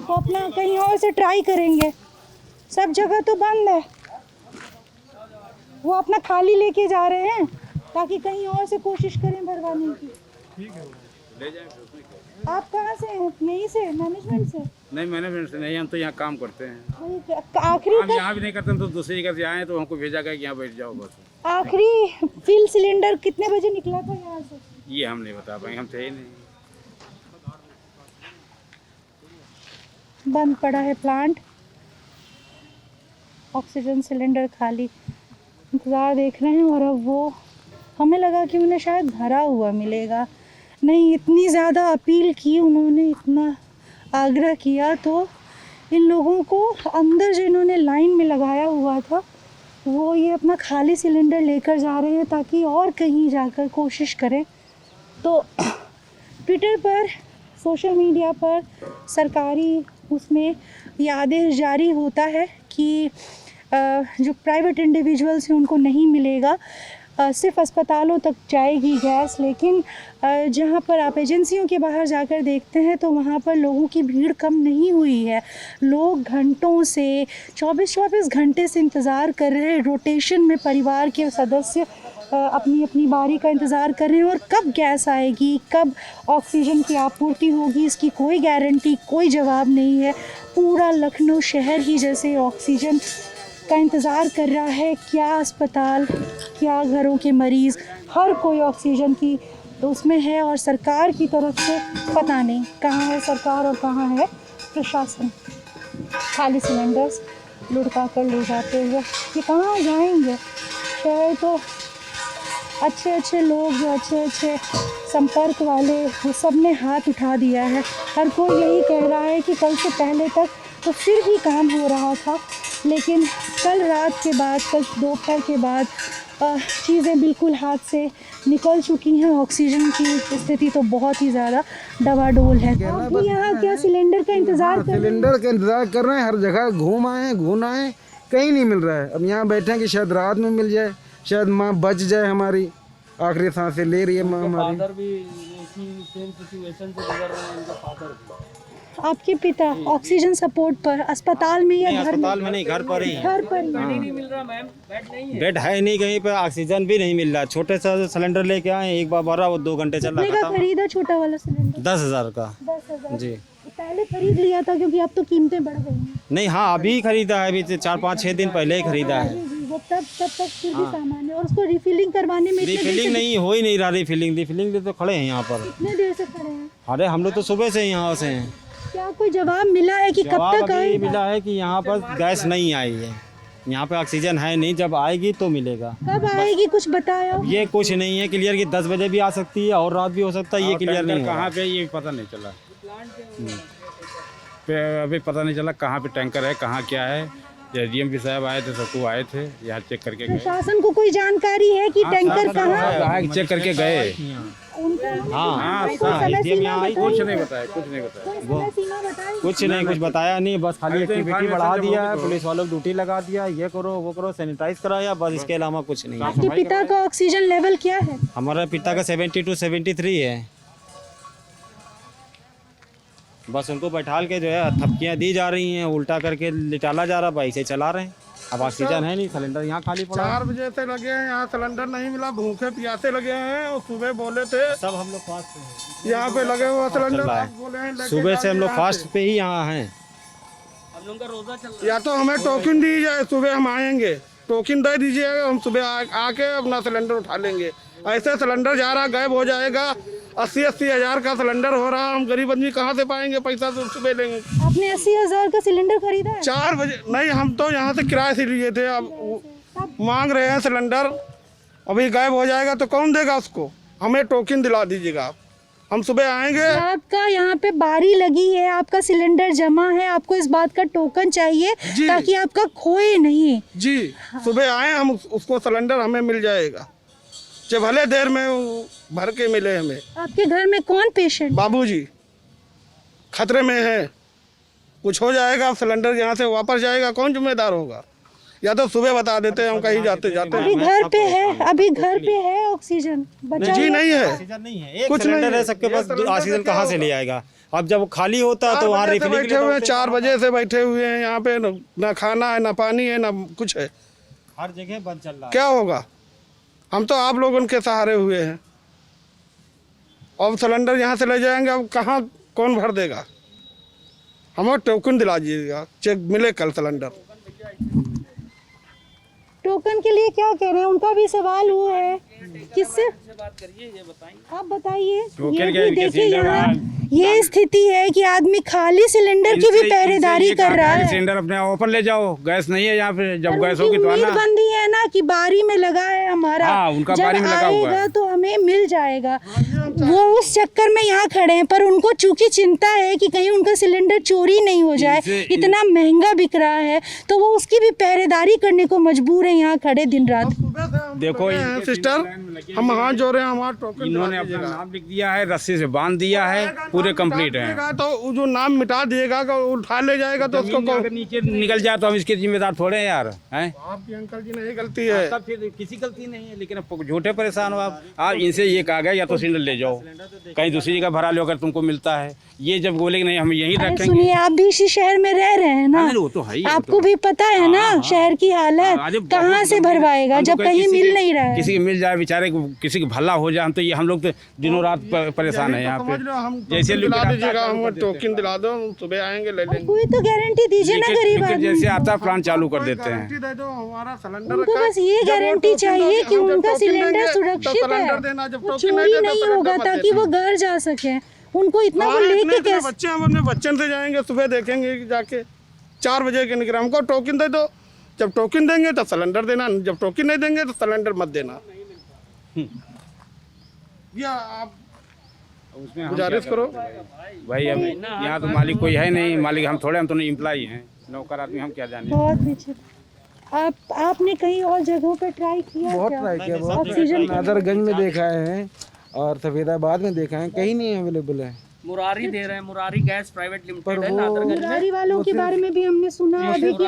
Speaker 1: वो अपना कहीं और से ट्राई करेंगे। सब जगह तो बंद है, वो अपना खाली लेके जा रहे हैं ताकि कहीं और से कोशिश करें भरवाने की। ठीक है, ले जाएं। आप कहाँ से हैं? यहीं से, मैनेजमेंट से?
Speaker 10: नहीं, मैनेजमेंट से नहीं, हम तो यहाँ काम करते हैं।
Speaker 1: आखिरी
Speaker 10: हम यहाँ भी नहीं करते, हम तो दूसरी जगह से आए तो हमको भेजा गया कि यहाँ बैठ जाओ बस।
Speaker 1: आखिरी फिल सिलेंडर कितने बजे निकला था यहाँ से?
Speaker 10: ये हम नहीं बता पाएंगे, हम थे ही नहीं।
Speaker 1: बंद पड़ा है प्लांट, ऑक्सीजन सिलेंडर खाली, इंतज़ार देख रहे हैं। और अब वो, हमें लगा कि उन्हें शायद भरा हुआ मिलेगा। नहीं, इतनी ज़्यादा अपील की उन्होंने, इतना आग्रह किया, तो इन लोगों को अंदर जिन्होंने लाइन में लगाया हुआ था वो ये अपना खाली सिलेंडर लेकर जा रहे हैं ताकि और कहीं जाकर कोशिश करें। तो ट्विटर पर, सोशल मीडिया पर सरकारी उसमें ये आदेश जारी होता है कि जो प्राइवेट इंडिविजुअल्स हैं उनको नहीं मिलेगा, सिर्फ अस्पतालों तक जाएगी गैस। लेकिन जहाँ पर आप एजेंसियों के बाहर जाकर देखते हैं तो वहाँ पर लोगों की भीड़ कम नहीं हुई है। लोग घंटों से 24 घंटे से इंतज़ार कर रहे हैं। रोटेशन में परिवार के सदस्य अपनी अपनी बारी का इंतज़ार कर रहे हैं। और कब गैस आएगी, कब ऑक्सीजन की आपूर्ति होगी, इसकी कोई गारंटी, कोई जवाब नहीं है। पूरा लखनऊ शहर ही जैसे ऑक्सीजन का इंतज़ार कर रहा है। क्या अस्पताल, क्या घरों के मरीज़, हर कोई ऑक्सीजन की उसमें है। और सरकार की तरफ से पता नहीं कहाँ है सरकार और कहाँ है प्रशासन। खाली सिलेंडर्स लुढ़का कर ले जाते हुए ये कहाँ जाएंगे? शहर तो अच्छे लोग, जो अच्छे संपर्क वाले, वो सब ने हाथ उठा दिया है। हर कोई यही कह रहा है कि कल से पहले तक तो फिर भी काम हो रहा था, लेकिन कल रात के बाद, कल दोपहर के बाद चीज़ें बिल्कुल हाथ से निकल चुकी हैं। ऑक्सीजन की स्थिति तो बहुत ही ज़्यादा डवाडोल है। आप भी यहाँ क्या सिलेंडर का इंतज़ार कर रहे हैं?
Speaker 11: सिलेंडर का इंतज़ार कर रहे हैं। हर जगह घूम आए, कहीं नहीं मिल रहा है। अब यहाँ बैठे हैं कि शायद रात में मिल जाए, शायद माँ बच जाए, हमारी आखिरी सांसें ले रही है माँ हमारी।
Speaker 4: फादर भी इसी सेम सिचुएशन से गुजर रहे हैं, इनका फादर भी।
Speaker 1: आपके पिता ऑक्सीजन सपोर्ट पर अस्पताल में या घर में?
Speaker 12: अस्पताल में नहीं, घर पर ही।
Speaker 1: घर पर ही।
Speaker 9: नहीं मिल रहा मैम, बेड नहीं है।
Speaker 12: बेड है नहीं कहीं पे, ऑक्सीजन भी नहीं मिल रहा। छोटे सा सिलेंडर लेके आए, एक बार भरा, वो 2 घंटे चल
Speaker 1: कितने का खरीदा छोटा वाला सिलेंडर?
Speaker 12: 10,000 का।
Speaker 1: 10,000
Speaker 12: जी।
Speaker 1: पहले खरीद लिया था क्योंकि अब तो कीमतें बढ़ गई हैं।
Speaker 12: नहीं, हाँ अभी खरीदा है, अभी 4-5-6 दिन पहले ही खरीदा है।
Speaker 1: वो तब तक फिर भी सामान है। और उसको रिफिलिंग करवाने में
Speaker 12: रिफिलिंग नहीं हो ही नहीं रहा। रिफिलिंग तो खड़े हैं यहाँ पर।
Speaker 1: कितने देर से खड़े हैं?
Speaker 12: अरे हम लोग तो सुबह से यहाँ से हैं।
Speaker 1: क्या कोई जवाब मिला है कि कब तक आएगा?
Speaker 12: मिला है कि यहाँ पर गैस नहीं आई है, यहाँ पे ऑक्सीजन है नहीं, जब आएगी तो मिलेगा।
Speaker 1: कब आएगी कुछ बताया?
Speaker 12: ये कुछ नहीं है क्लियर कि 10 बजे भी आ सकती है और रात भी हो सकता है, ये क्लियर नहीं है।
Speaker 10: कहाँ पे ये पता नहीं चला, अभी पता नहीं चला कहाँ पे टैंकर है, कहाँ क्या है। डीएमपी साहब आए थे, सबको आए थे, यहाँ चेक करके गए।
Speaker 1: प्रशासन को कोई जानकारी है कि टैंकर कहाँ है?
Speaker 10: चेक करके गए।
Speaker 12: हाँ,
Speaker 10: कुछ नहीं बताया, कुछ नहीं बताया।
Speaker 12: कुछ नहीं, कुछ बताया नहीं, बस खाली एक्टिविटी बढ़ा दिया है, पुलिस वालों को ड्यूटी लगा दिया, ये करो वो करो, सैनिटाइज कराया, बस इसके अलावा कुछ नहीं।
Speaker 1: आपके पिता का ऑक्सीजन लेवल क्या है?
Speaker 12: हमारे पिता का 72 73 है। बस उनको बैठाल के जो है थपकियाँ दी जा रही हैं, उल्टा करके लिटाला जा रहा, भाई से चला रहे हैं। अब ऑक्सीजन है नहीं, सिलेंडर यहाँ खाली पड़ा।
Speaker 6: 4 बजे से लगे हैं यहाँ, सिलेंडर नहीं मिला, भूखे प्यासे लगे हैं। और सुबह बोले थे
Speaker 12: सब हम लोग फास्ट
Speaker 6: यहाँ पे लगे हुए सिलेंडर, बोले हैं
Speaker 12: सुबह से हम लोग फास्ट पे ही यहाँ हैं।
Speaker 9: हम लोग का रोजा चल रहा है।
Speaker 6: या तो हमें टोकन दी जाए, सुबह हम आएंगे, टोकन दे दीजिएगा, हम सुबह आके अपना सिलेंडर उठा लेंगे। ऐसे सिलेंडर जा रहा, गायब हो जाएगा। 80-80 हज़ार का सिलेंडर हो रहा, हम गरीब आदमी कहाँ से पाएंगे पैसा? तो सुबह लेंगे।
Speaker 1: आपने 80,000 का सिलेंडर खरीदा है?
Speaker 6: 4 बजे नहीं, हम तो यहाँ से किराए से लिए थे। अब मांग रहे हैं सिलेंडर, अभी गायब हो जाएगा तो कौन देगा उसको? हमें टोकन दिला दीजिएगा आप, हम सुबह आएंगे।
Speaker 1: आपका यहाँ पे बारी लगी है, आपका सिलेंडर जमा है, आपको इस बात का टोकन चाहिए ताकि आपका खोए नहीं।
Speaker 6: जी सुबह आए हम, उसको सिलेंडर हमें मिल जाएगा, चाहे भले देर में भर के मिले हमें।
Speaker 1: आपके घर में कौन पेशेंट?
Speaker 6: बाबूजी खतरे में है, कुछ हो जाएगा, सिलेंडर यहाँ से वापस जाएगा, कौन जिम्मेदार होगा? या तो सुबह बता देते हैं हम कहीं जाते जाते।
Speaker 1: अभी घर पे है, अभी घर पे है ऑक्सीजन बचा
Speaker 6: जी नहीं है,
Speaker 12: ऑक्सीजन नहीं है, एक सिलेंडर है सबके पास, ऑक्सीजन कहाँ से ले आएगा? अब जब वो खाली होता है तो वहाँ रिफिलिंग
Speaker 6: बैठे हुए हैं, 4 बजे से बैठे हुए हैं यहाँ पे, ना खाना है, ना पानी है, ना कुछ है,
Speaker 12: हर जगह बंद चल रहा है।
Speaker 6: क्या होगा? हम तो आप लोग उनके सहारे हुए हैं। अब सिलेंडर यहाँ से ले जाएंगे, अब कहाँ कौन भर देगा? हमें टोकन दिला दीजिएगा, चेक मिले कल सिलेंडर।
Speaker 1: टोकन के लिए क्या कह रहे हैं? उनका भी सवाल हुआ है, किससे बात करिए, ये बताइए, आप बताइए। ये भी देखिए यहाँ ये स्थिति है कि आदमी खाली सिलेंडर की भी पहरेदारी कर रहा है।
Speaker 10: सिलेंडर अपने ओपन ले जाओ, गैस नहीं है यहाँ पे, जब गैस होगी तो आना।
Speaker 1: बंदी है ना कि बारी में लगा है हमारा,
Speaker 10: हाँ, उनका बारी में लगा हुआ है,
Speaker 1: तो हमें मिल जाएगा। वो उस चक्कर में यहाँ खड़े हैं, पर उनको चूंकि चिंता है कि कहीं उनका सिलेंडर चोरी नहीं हो जाए, इतना महंगा बिक रहा है, तो वो उसकी भी पहरेदारी करने को मजबूर है यहाँ खड़े दिन रात।
Speaker 10: देखो
Speaker 6: सिस्टर, हम हाथ जोड़ रहे हैं, हमारा टोकन
Speaker 10: इन्होंने अपना नाम लिख दिया है, रस्सी से बांध दिया है, पूरे कंप्लीट है।
Speaker 6: तो जो नाम मिटा दिएगा, उठा ले जाएगा, तो उसको
Speaker 10: अगर नीचे निकल जाए तो हम इसके जिम्मेदार थोड़े हैं यार, हैं?
Speaker 6: आपकी अंकल जी नहीं गलती है,
Speaker 10: तब फिर किसी गलती नहीं है, लेकिन अब झूठे परेशान हो आप इनसे ये कहा गया या तो सिलेंडर ले जाओ, कहीं दूसरी जगह भरा लो अगर तुमको मिलता है। ये जब बोले कि नहीं हम यहीं रखेंगे।
Speaker 1: सुनिए, आप भी इसी शहर में रह रहे हैं ना,
Speaker 10: वो तो है ही,
Speaker 1: आपको भी पता है ना शहर की हालत, कहाँ से भरवाएगा जब कहीं मिल नहीं रहा है?
Speaker 10: किसी के मिल जाए बेचारे को, किसी के भला हो जाए, हम तो ये हम लोग तो दिनों रात परेशान है यहाँ पे। जैसे
Speaker 6: दिला दीजिएगा, हम टोकन दिला दो, सुबह आएंगे ले लेंगे।
Speaker 1: कोई तो गारंटी दीजिए ना गरीब आदमी।
Speaker 10: जैसे आता प्लान चालू कर देते हैं।
Speaker 6: हमारा सिलेंडर
Speaker 1: उनको बस ये गारंटी चाहिए कि उनका सिलेंडर सुरक्षित है, चोरी नहीं होगा, ताकि वो घर जा सके। उनको इतना वो लेके कैसे?
Speaker 6: बच्चे हम अपने बच्चन से जाएंगे, सुबह देखेंगे जाके 4 बजे के निकले, हमको टोकन दे दो, जब टोकन देंगे तो सिलेंडर देना, जब टोकन नहीं देंगे तो सिलेंडर मत देना। या आप गुजारिश करो
Speaker 10: भाई, हम यहाँ तो मालिक कोई है नहीं, मालिक हम थोड़े, हम तो नहीं एम्प्लॉई हैं, नौकर आदमी, हम क्या जाने।
Speaker 1: बहुत पीछे। आपने कहीं और जगहों पे ट्राई किया?
Speaker 11: बहुत ट्राई किया, बहुत नादरगंज में देखा है और सफेदाबाद में देखा है, कहीं नहीं अवेलेबल है।
Speaker 9: मुरारी दे रहे हैं, मुरारी गैस प्राइवेट लिमिटेड है नादरगंज में।
Speaker 1: मुरारी वालों के बारे में भी हमने सुना अभी कि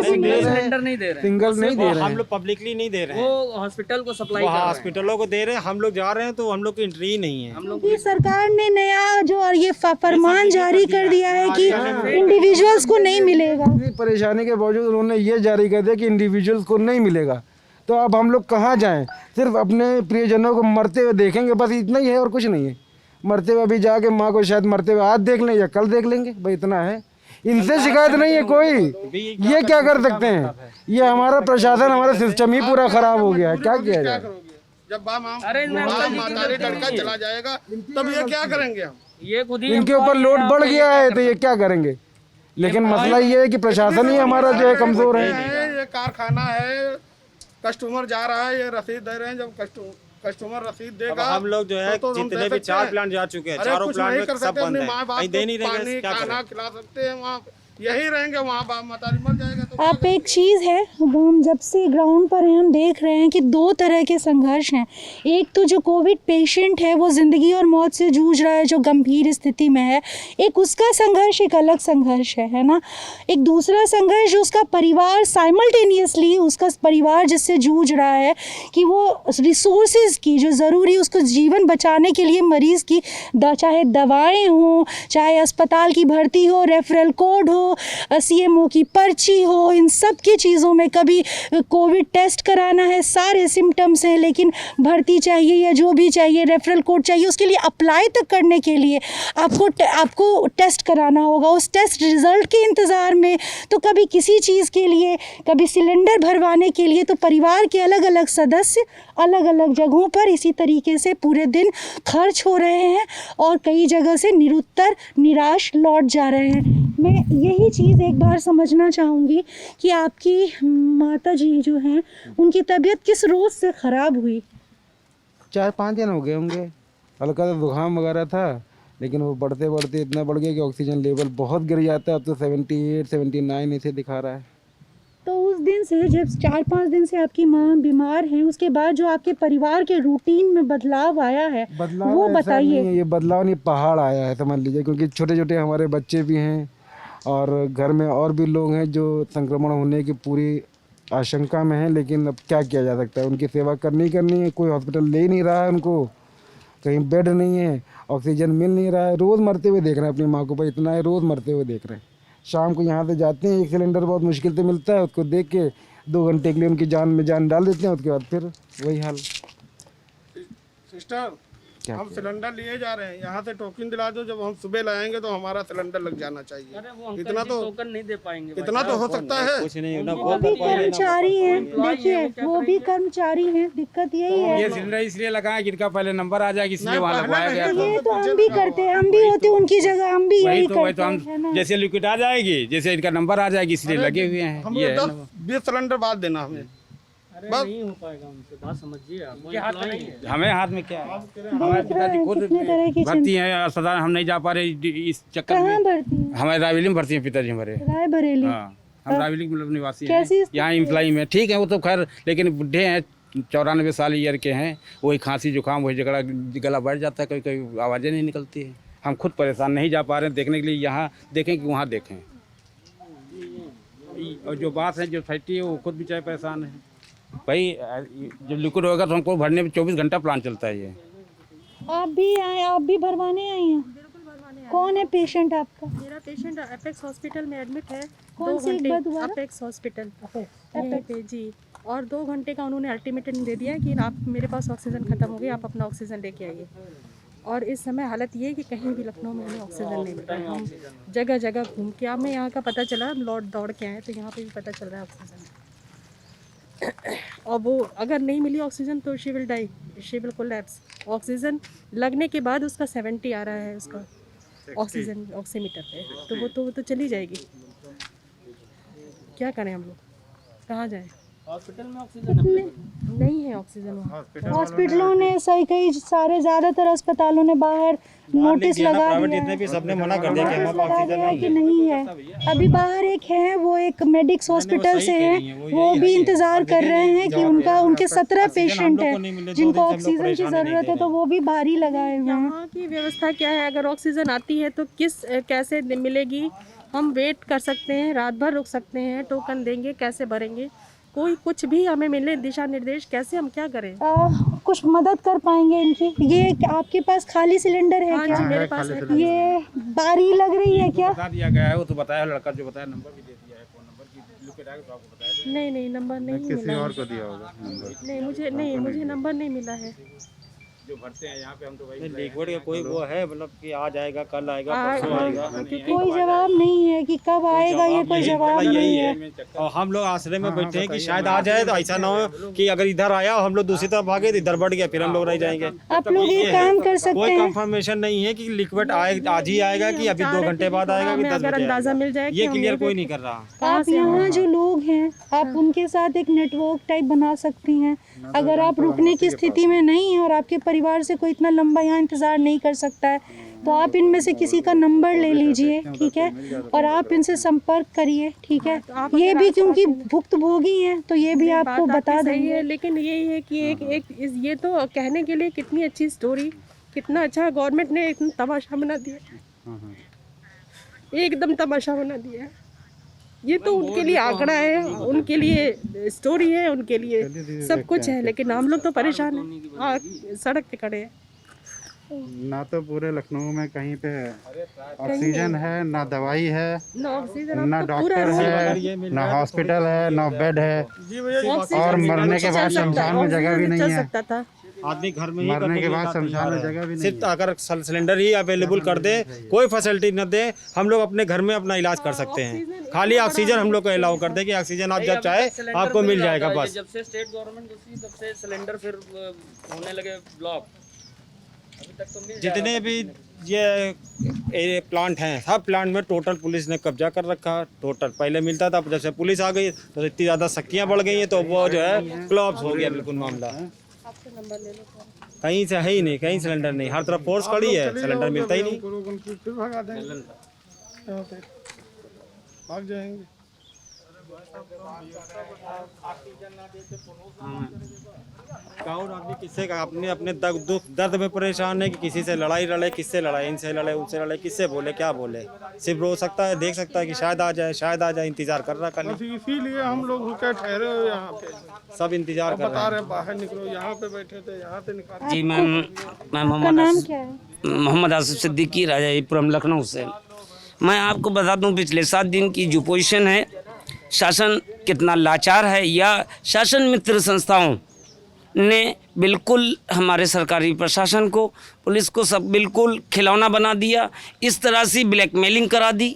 Speaker 9: सिलेंडर नहीं दे रहे,
Speaker 11: सिंगल नहीं दे रहे,
Speaker 12: हम लोग पब्लिकली नहीं दे रहे हैं,
Speaker 9: वो हॉस्पिटल को सप्लाई कर रहे हैं,
Speaker 12: हॉस्पिटलों को दे रहे हैं। हम लोग जा रहे हैं तो हम लोग की एंट्री ही नहीं है।
Speaker 9: हम लोग
Speaker 1: की सरकार ने नया जो और ये फरमान जारी कर दिया है कि इंडिविजुअल्स को नहीं मिलेगा।
Speaker 11: परेशानी के बावजूद उन्होंने ये जारी कर दिया कि इंडिविजुअल्स को नहीं मिलेगा, तो अब हम लोग कहाँ जाएं? सिर्फ अपने प्रियजनों को मरते हुए देखेंगे, बस इतना ही है और कुछ नहीं है। मरते हुए अभी जाके माँ को शायद मरते हुए आज देख लें या कल देख लेंगे, भाई इतना है। इनसे शिकायत नहीं है कोई, ये क्या कर सकते हैं? ये हमारा प्रशासन, हमारा सिस्टम ही पूरा खराब हो गया है, क्या किया जाए?
Speaker 6: जब लड़का चला जाएगा तब ये क्या करेंगे हम?
Speaker 9: ये खुद ही
Speaker 11: इनके ऊपर लोड बढ़ गया है तो ये क्या करेंगे? लेकिन मसला ये है कि प्रशासन ही हमारा जो है कमजोर है।
Speaker 6: ये कारखाना है, कस्टमर जा रहा है, ये रसीद दे रहे हैं, जब कस्टमर रसीद देगा।
Speaker 12: हम लोग जो है जितने भी 4 प्लांट जा चुके हैं, चारों प्लांट में सब बंद है, कहीं दे नहीं रहे, क्या
Speaker 6: खाना खिला सकते हैं, वहाँ यही रहेंगे, वहाँ बाप मतारी मर जाएगा तो।
Speaker 1: आप एक चीज़ है, वो हम जब से ग्राउंड पर हैं हम देख रहे हैं कि 2 तरह के संघर्ष हैं। एक तो जो कोविड पेशेंट है वो ज़िंदगी और मौत से जूझ रहा है, जो गंभीर स्थिति में है, एक उसका संघर्ष एक अलग संघर्ष है ना। एक दूसरा संघर्ष जो उसका परिवार साइमल्टेनियसली, उसका परिवार जिससे जूझ रहा है कि वो रिसोर्सेज की जो ज़रूरी उसको जीवन बचाने के लिए मरीज़ की चाहे दवाएँ हों, चाहे अस्पताल की भर्ती हो, रेफरल कोड हो, CMO की पर्ची हो, इन सब की चीज़ों में कभी कोविड टेस्ट कराना है, सारे सिम्टम्स हैं, लेकिन भर्ती चाहिए या जो भी चाहिए, रेफरल कोड चाहिए, उसके लिए अप्लाई तक करने के लिए आपको टेस्ट कराना होगा। उस टेस्ट रिज़ल्ट के इंतज़ार में तो कभी किसी चीज़ के लिए, कभी सिलेंडर भरवाने के लिए, तो परिवार के अलग अलग सदस्य अलग अलग जगहों पर इसी तरीके से पूरे दिन खर्च हो रहे हैं और कई जगह से निरुत्तर निराश लौट जा रहे हैं। मैं यही चीज़ एक बार समझना चाहूँगी कि आपकी माता जी जो हैं उनकी तबीयत किस रोज़ से ख़राब हुई?
Speaker 11: 4-5 दिन हो गए होंगे। हल्का सा जुकाम वगैरह था, लेकिन वो बढ़ते बढ़ते इतना बढ़ गया कि ऑक्सीजन लेवल बहुत गिर जाता है। अब तो 78 79 ऐसे दिखा रहा है।
Speaker 1: तो उस दिन से जब 4-5 दिन से आपकी माँ बीमार हैं, उसके बाद जो आपके परिवार के रूटीन में बदलाव आया है
Speaker 11: बदलाव
Speaker 1: वो
Speaker 11: ऐसा
Speaker 1: बताइए।
Speaker 11: नहीं है, ये बदलाव नहीं, पहाड़ आया है समझ लीजिए, क्योंकि छोटे छोटे हमारे बच्चे भी हैं और घर में और भी लोग हैं जो संक्रमण होने की पूरी आशंका में हैं। लेकिन अब क्या किया जा सकता है, उनकी सेवा करनी है। कोई हॉस्पिटल ले नहीं रहा है उनको, कहीं बेड नहीं है, ऑक्सीजन मिल नहीं रहा है। रोज़ मरते हुए देख रहे हैं अपनी माँ को, भाई इतना है, रोज़ मरते हुए देख रहे हैं। शाम को यहाँ से जाते हैं, एक सिलेंडर बहुत मुश्किल से मिलता है, उसको देख के 2 घंटे के लिए उनकी जान में जान डाल देते हैं, उसके बाद फिर वही हाल।
Speaker 6: सिस्टर, हम सिलेंडर लिए जा रहे हैं, यहाँ से टोकन दिला दो, जब हम सुबह लाएंगे तो हमारा सिलेंडर लग जाना चाहिए। इतना तो
Speaker 9: टोकन नहीं दे पाएंगे,
Speaker 6: इतना तो हो सकता है।
Speaker 12: कुछ नहीं
Speaker 1: वो भी कर्मचारी हैं, देखिए वो भी कर्मचारी हैं, दिक्कत यही है।
Speaker 10: ये सिलेंडर इसलिए लगाया कि इनका पहले नंबर आ जाए, इसलिए वहाँ लगवाया गया।
Speaker 1: ये तो हम भी करते हैं, हम भी होते उनकी जगह, हम भी यही
Speaker 10: वही
Speaker 1: करते
Speaker 10: तो
Speaker 1: हैं, है ना।
Speaker 10: हम जैसे लिक्विड आ जाएगी, जैसे इनका नंबर आ जाएगी, इसलिए लगे हुए हैं।
Speaker 6: हमें
Speaker 10: ये है
Speaker 6: 10-20 सिलेंडर बाद देना हमें। बस
Speaker 9: नहीं हो पाएगा उनसे, बात समझिए आप। वो employee है।
Speaker 10: हमें हाथ में क्या है, हमारे पिताजी खुद
Speaker 1: कितने तरह की
Speaker 10: भर्ती हैं अस्पताल, हम नहीं जा पा रहे इस चक्कर
Speaker 1: कहाँ
Speaker 10: में।
Speaker 1: भर्ती हैं?
Speaker 10: हमारे रायबरेली में भर्ती हैं पिताजी हमारे।
Speaker 1: रायबरेली।
Speaker 10: हाँ, हम रायबरेली मतलब निवासी हैं,
Speaker 1: कैसी स्थिति
Speaker 10: यहाँ एम्प्लॉई में। ठीक है वो तो खैर, लेकिन बुढ़े हैं, 94 साल ईयर के हैं, वही खांसी जुकाम, वही गला बैठ जाता है, कोई आवाज़ें नहीं निकलती है। हम खुद परेशान, नहीं जा पा रहे हैं देखने के लिए, यहाँ देखें कि वहाँ देखें। और जो बात है, जो फैक्ट्री है, वो खुद भी चाहे परेशान है भाई। जब लिक्विड होगा तो हमको भरने में 24 घंटा प्लान चलता है। ये
Speaker 1: आप भी आए, आप भी भरवाने आई हैं? कौन है पेशेंट आपका?
Speaker 13: मेरा पेशेंट अपेक्स हॉस्पिटल में एडमिट है।
Speaker 1: कौन सी एक बार दोबारा?
Speaker 13: अपेक्स हॉस्पिटल यहीं पे जी। और 2 घंटे का उन्होंने अल्टीमेटम दे दिया है कि आप, मेरे पास ऑक्सीजन ख़त्म हो गई, आप अपना ऑक्सीजन लेके आइए। और इस समय हालत ये है कि कहीं भी लखनऊ में हमें ऑक्सीजन नहीं मिल रहा है। हम जगह जगह घूम के, हमें यहाँ का पता चला, हम लौट दौड़ के आए तो यहाँ पे भी पता चल रहा है ऑक्सीजन। और वो अगर नहीं मिली ऑक्सीजन तो she will die, she will collapse. Oxygen लगने के बाद उसका 70 आ रहा है उसका ऑक्सीजन ऑक्सीमीटर पे, तो वो तो चली जाएगी। क्या करें हम लोग, कहाँ जाएं?
Speaker 9: हॉस्पिटल में ऑक्सीजन
Speaker 13: नहीं है ऑक्सीजन वहाँ।
Speaker 1: हॉस्पिटलों ने सही, कई सारे ज़्यादातर अस्पतालों ने बाहर नोटिस लगा दिया है,
Speaker 12: भी सबने मना कर दिया कि
Speaker 1: नोटिस लगा दिया है कि नहीं है। अभी बाहर एक है, वो एक मेडिक्स हॉस्पिटल से हैं, वो भी इंतज़ार कर रहे हैं कि उनके 17 पेशेंट हैं जिनको ऑक्सीजन की ज़रूरत है, तो वो भी भारी लगाए हुए हैं।
Speaker 13: यहाँ की व्यवस्था क्या है, अगर ऑक्सीजन आती है तो कैसे मिलेगी? हम वेट कर सकते हैं, रात भर रुक सकते हैं, टोकन देंगे, कैसे भरेंगे? कोई कुछ भी हमें मिले दिशा निर्देश, कैसे हम क्या करें?
Speaker 1: कुछ मदद कर पाएंगे इनकी? ये आपके पास खाली सिलेंडर है
Speaker 13: हाँ
Speaker 1: क्या?
Speaker 13: जी, मेरे पास है।
Speaker 1: ये बारी लग रही है क्या?
Speaker 10: बता दिया गया है, वो तो बताया लड़का जो बताया, नंबर भी दे दिया है, फोन नंबर की लिक्विड आएगा तो आपको बताया।
Speaker 13: नहीं नंबर नहीं मिला।
Speaker 6: किसी और को दिया होगा नंबर।
Speaker 13: नहीं मुझे नंबर नहीं मिला है।
Speaker 10: जो भरते हैं यहाँ पे, हम तो वही
Speaker 12: लिक्विड का कोई वो है मतलब कि आज आएगा, कल आएगा, परसों आएगा।
Speaker 1: कोई जवाब नहीं है कि कब आएगा, ये कोई जवाब नहीं है।
Speaker 12: और हम लोग आश्रय में बैठे हैं कि शायद आ जाए, तो ऐसा ना हो कि अगर इधर आया और हम लोग दूसरी तरफ भागे तो इधर बढ़ गया, फिर हम लोग रह जाएंगे।
Speaker 1: आप लोग ये काम कर सकते
Speaker 12: कोई
Speaker 1: हैं,
Speaker 12: कंफर्मेशन नहीं है कि लिक्विड आज ही आएगा कि अभी 2 घंटे बाद आएगा कि 10
Speaker 13: अगर
Speaker 12: बजे
Speaker 13: अंदाजा
Speaker 12: आएगा।
Speaker 13: मिल जाए कि
Speaker 12: ये
Speaker 13: हम
Speaker 12: क्लियर
Speaker 13: ये
Speaker 12: कोई नहीं कर रहा।
Speaker 1: आप यहाँ जो लोग हैं, आप उनके साथ एक नेटवर्क टाइप बना सकती हैं। अगर आप रुकने की स्थिति में नहीं हैं और आपके परिवार से कोई इतना लंबा यहाँ इंतज़ार नहीं कर सकता है, तो आप इनमें से किसी का नंबर ले लीजिए, ठीक है, और आप इनसे संपर्क करिए, ठीक है। ये भी क्योंकि भुक्तभोगी हैं तो ये भी आपको बता देंगे।
Speaker 13: लेकिन यही है कि ये तो कहने के लिए कितनी अच्छी स्टोरी, कितना अच्छा गवर्नमेंट ने एकदम तमाशा बना दिया, एकदम तमाशा बना दिया। ये तो उनके लिए आंकड़ा है, उनके लिए स्टोरी है, उनके लिए सब कुछ है, लेकिन हम लोग तो परेशान हैं, सड़क पे खड़े हैं।
Speaker 6: ना तो पूरे लखनऊ में कहीं पे ऑक्सीजन है, ना दवाई है, ना डॉक्टर है, ना हॉस्पिटल है, ना बेड है, और मरने के बाद शमशान में जगह भी नहीं है।
Speaker 12: आदमी घर में ही
Speaker 6: मरने के बाद शमशान में जगह भी नहीं
Speaker 12: सिर्फ अगर सिलेंडर ही अवेलेबल कर दे, कोई फैसिलिटी न दे, हम लोग अपने घर में अपना इलाज कर सकते हैं। खाली ऑक्सीजन हम लोग को अलाउ कर दे कि ऑक्सीजन आप जब चाहे आपको मिल जाएगा बस।
Speaker 9: जब से स्टेट गवर्नमेंट घुसी तब से सिलेंडर फिर होने लगे ब्लॉक। अभी तक तो
Speaker 12: जितने भी ये प्लांट हैं, सब प्लांट में टोटल पुलिस ने कब्जा कर रखा। टोटल पहले मिलता था, जब से पुलिस आ गई तो इतनी ज़्यादा सख्तियाँ बढ़ गई हैं, तो वो जो है क्लॉप्स हो गया बिल्कुल मामला।
Speaker 13: आपका नंबर ले लो।
Speaker 12: कहीं से है ही नहीं, कहीं सिलेंडर नहीं, हर तरफ फोर्स खड़ी है, सिलेंडर मिलता ही नहीं।
Speaker 6: फिर भगा देंगे यहाँ पे, भाग जाएंगे।
Speaker 12: और आदमी किससे का अपने अपने दुख दर्द में परेशान है कि किसी से लड़ाई लड़े, किससे लड़ाई, इनसे लड़े उनसे लड़े, किससे बोले क्या बोले, सिर्फ रो सकता है, देख सकता है कि शायद आ जाए, शायद आ जाए, इंतजार कर रहा कल,
Speaker 6: इसीलिए हम लोग रुके ठहरे हुए यहाँ पे,
Speaker 12: सब इंतजार कर
Speaker 6: बता
Speaker 12: रहे
Speaker 6: रहे बाहर निकलो, यहाँ पे बैठे थे, यहाँ से निकाल।
Speaker 14: जी मैम, मैं
Speaker 1: नाम क्या है?
Speaker 14: मोहम्मद आसिफ सिद्दीकी, राजाईपुरम लखनऊ से। मैं आपको बता दूं पिछले 7 दिन की जो पोजीशन है, शासन कितना लाचार है, या शासन मित्र संस्थाओं ने बिल्कुल हमारे सरकारी प्रशासन को, पुलिस को सब बिल्कुल खिलौना बना दिया। इस तरह से ब्लैकमेलिंग करा दी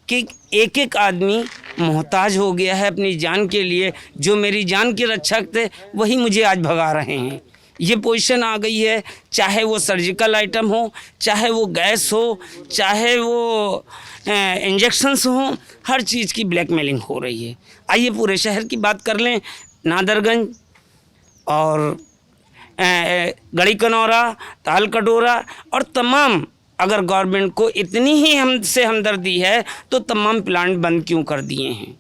Speaker 14: कि एक एक आदमी मोहताज हो गया है अपनी जान के लिए। जो मेरी जान के रक्षक थे वही मुझे आज भगा रहे हैं। ये पोजीशन आ गई है, चाहे वो सर्जिकल आइटम हो, चाहे वो गैस हो, चाहे वो इंजेक्शंस हो, हर चीज़ की ब्लैकमेलिंग हो रही है। आइए पूरे शहर की बात कर लें, नादरगंज और गड़ी कनौरा, ताल कटोरा और तमाम, अगर गवर्नमेंट को इतनी ही हमसे हमदर्दी है तो तमाम प्लांट बंद क्यों कर दिए हैं?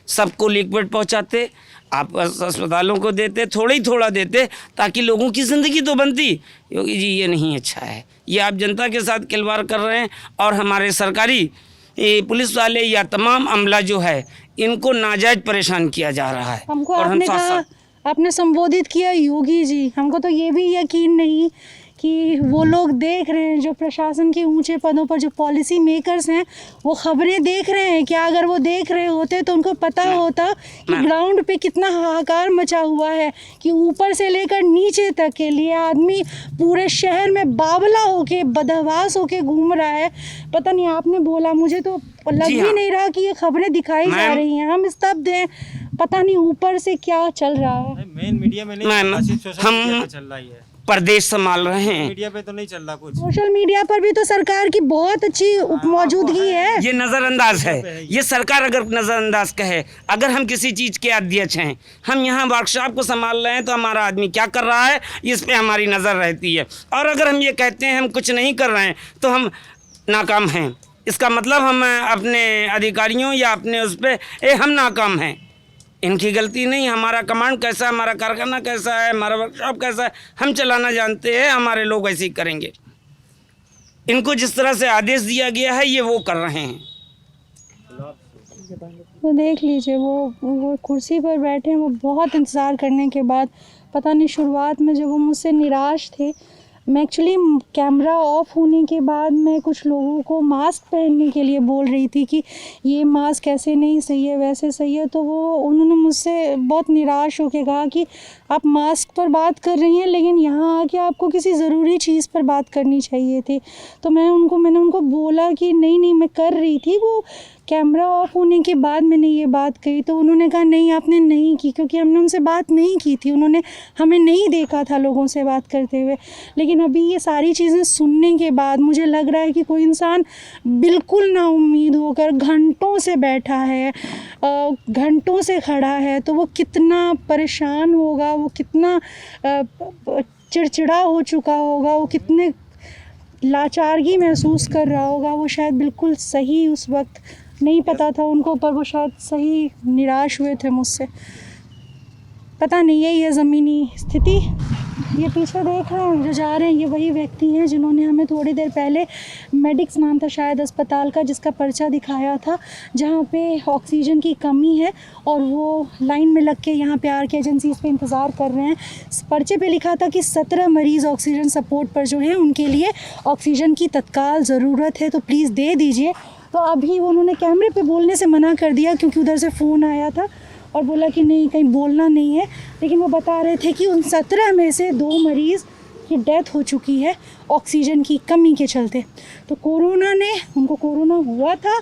Speaker 14: सबको लिक्विड पहुंचाते, आप अस्पतालों को देते, थोड़ा ही थोड़ा देते ताकि लोगों की ज़िंदगी तो बनती। योगी जी ये नहीं अच्छा है, ये आप जनता के साथ खिलवाड़ कर रहे हैं और हमारे सरकारी पुलिस वाले या तमाम अमला जो है इनको नाजायज परेशान किया जा रहा है।
Speaker 1: हमको
Speaker 14: और
Speaker 1: आपने कहा, आपने संबोधित किया योगी जी, हमको तो ये भी यकीन नहीं कि वो लोग देख रहे हैं, जो प्रशासन के ऊंचे पदों पर जो पॉलिसी मेकर्स हैं, वो खबरें देख रहे हैं। क्या अगर वो देख रहे होते तो उनको पता होता कि ग्राउंड पे कितना हाहाकार मचा हुआ है, कि ऊपर से लेकर नीचे तक के लिए आदमी पूरे शहर में बावला होके, बदहवास होके घूम रहा है। पता नहीं, आपने बोला, मुझे तो लग ही नहीं रहा कि ये खबरें दिखाई जा रही हैं। हम स्तब्ध हैं, पता नहीं ऊपर से क्या चल रहा है।
Speaker 12: मेन मीडिया में नहीं, हम चल रहा है,
Speaker 14: प्रदेश संभाल रहे हैं,
Speaker 12: मीडिया पे तो नहीं चल रहा कुछ।
Speaker 1: सोशल मीडिया पर भी तो सरकार की बहुत अच्छी मौजूदगी है।
Speaker 14: ये नज़रअंदाज है, ये सरकार अगर नज़रअंदाज कहे, अगर हम किसी चीज़ के अध्यक्ष हैं, हम यहाँ वर्कशॉप को संभाल रहे हैं तो हमारा आदमी क्या कर रहा है इस पे हमारी नज़र रहती है। और अगर हम ये कहते हैं हम कुछ नहीं कर रहे हैं तो हम नाकाम हैं। इसका मतलब हम अपने अधिकारियों या अपने उस पर हम नाकाम हैं। इनकी गलती नहीं, हमारा कमांड कैसा है, हमारा कारखाना कैसा है, हमारा वर्कशॉप कैसा है, हम चलाना जानते हैं, हमारे लोग ऐसे ही करेंगे। इनको जिस तरह से आदेश दिया गया है ये वो कर रहे हैं।
Speaker 1: वो देख लीजिए, वो कुर्सी पर बैठे हैं, वो बहुत इंतज़ार करने के बाद, पता नहीं शुरुआत में जब वो मुझसे निराश थे, मैं एक्चुअली कैमरा ऑफ होने के बाद मैं कुछ लोगों को मास्क पहनने के लिए बोल रही थी कि ये मास्क ऐसे नहीं सही है, वैसे सही है। तो उन्होंने मुझसे बहुत निराश होकर कहा कि आप मास्क पर बात कर रही हैं लेकिन यहाँ आके आपको किसी ज़रूरी चीज़ पर बात करनी चाहिए थी। तो मैंने उनको बोला कि नहीं मैं कर रही थी, वो कैमरा ऑफ होने के बाद मैंने ये बात कही। तो उन्होंने कहा नहीं आपने नहीं की, क्योंकि हमने उनसे बात नहीं की थी, उन्होंने हमें नहीं देखा था लोगों से बात करते हुए। लेकिन अभी ये सारी चीज़ें सुनने के बाद मुझे लग रहा है कि कोई इंसान बिल्कुल नाउम्मीद होकर घंटों से बैठा है, घंटों से खड़ा है, तो वो कितना परेशान होगा, वो कितना चिड़चिड़ा हो चुका होगा, वो कितने लाचारगी महसूस कर रहा होगा। वो शायद बिल्कुल सही उस वक्त नहीं पता था उनको, पर वो शायद सही निराश हुए थे मुझसे। पता नहीं, यही है ज़मीनी स्थिति। ये पीछे देख रहे हैं जो जा रहे हैं, ये वही व्यक्ति हैं जिन्होंने हमें थोड़ी देर पहले मेडिक्स नाम था शायद अस्पताल का, जिसका पर्चा दिखाया था जहाँ पे ऑक्सीजन की कमी है और वो लाइन में लग के यहाँ पे आर के एजेंसीज़ पे इंतज़ार कर रहे हैं। पर्चे पे लिखा था कि 17 मरीज़ ऑक्सीजन सपोर्ट पर जो हैं उनके लिए ऑक्सीजन की तत्काल ज़रूरत है, तो प्लीज़ दे दीजिए। तो अभी उन्होंने कैमरे पे बोलने से मना कर दिया क्योंकि उधर से फ़ोन आया था और बोला कि नहीं कहीं बोलना नहीं है। लेकिन वो बता रहे थे कि उन 17 में से 2 मरीज़ की डेथ हो चुकी है ऑक्सीजन की कमी के चलते। तो उनको कोरोना हुआ था,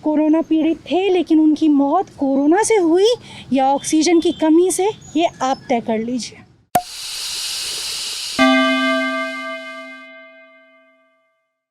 Speaker 1: कोरोना पीड़ित थे, लेकिन उनकी मौत कोरोना से हुई या ऑक्सीजन की कमी से, ये आप तय कर लीजिए।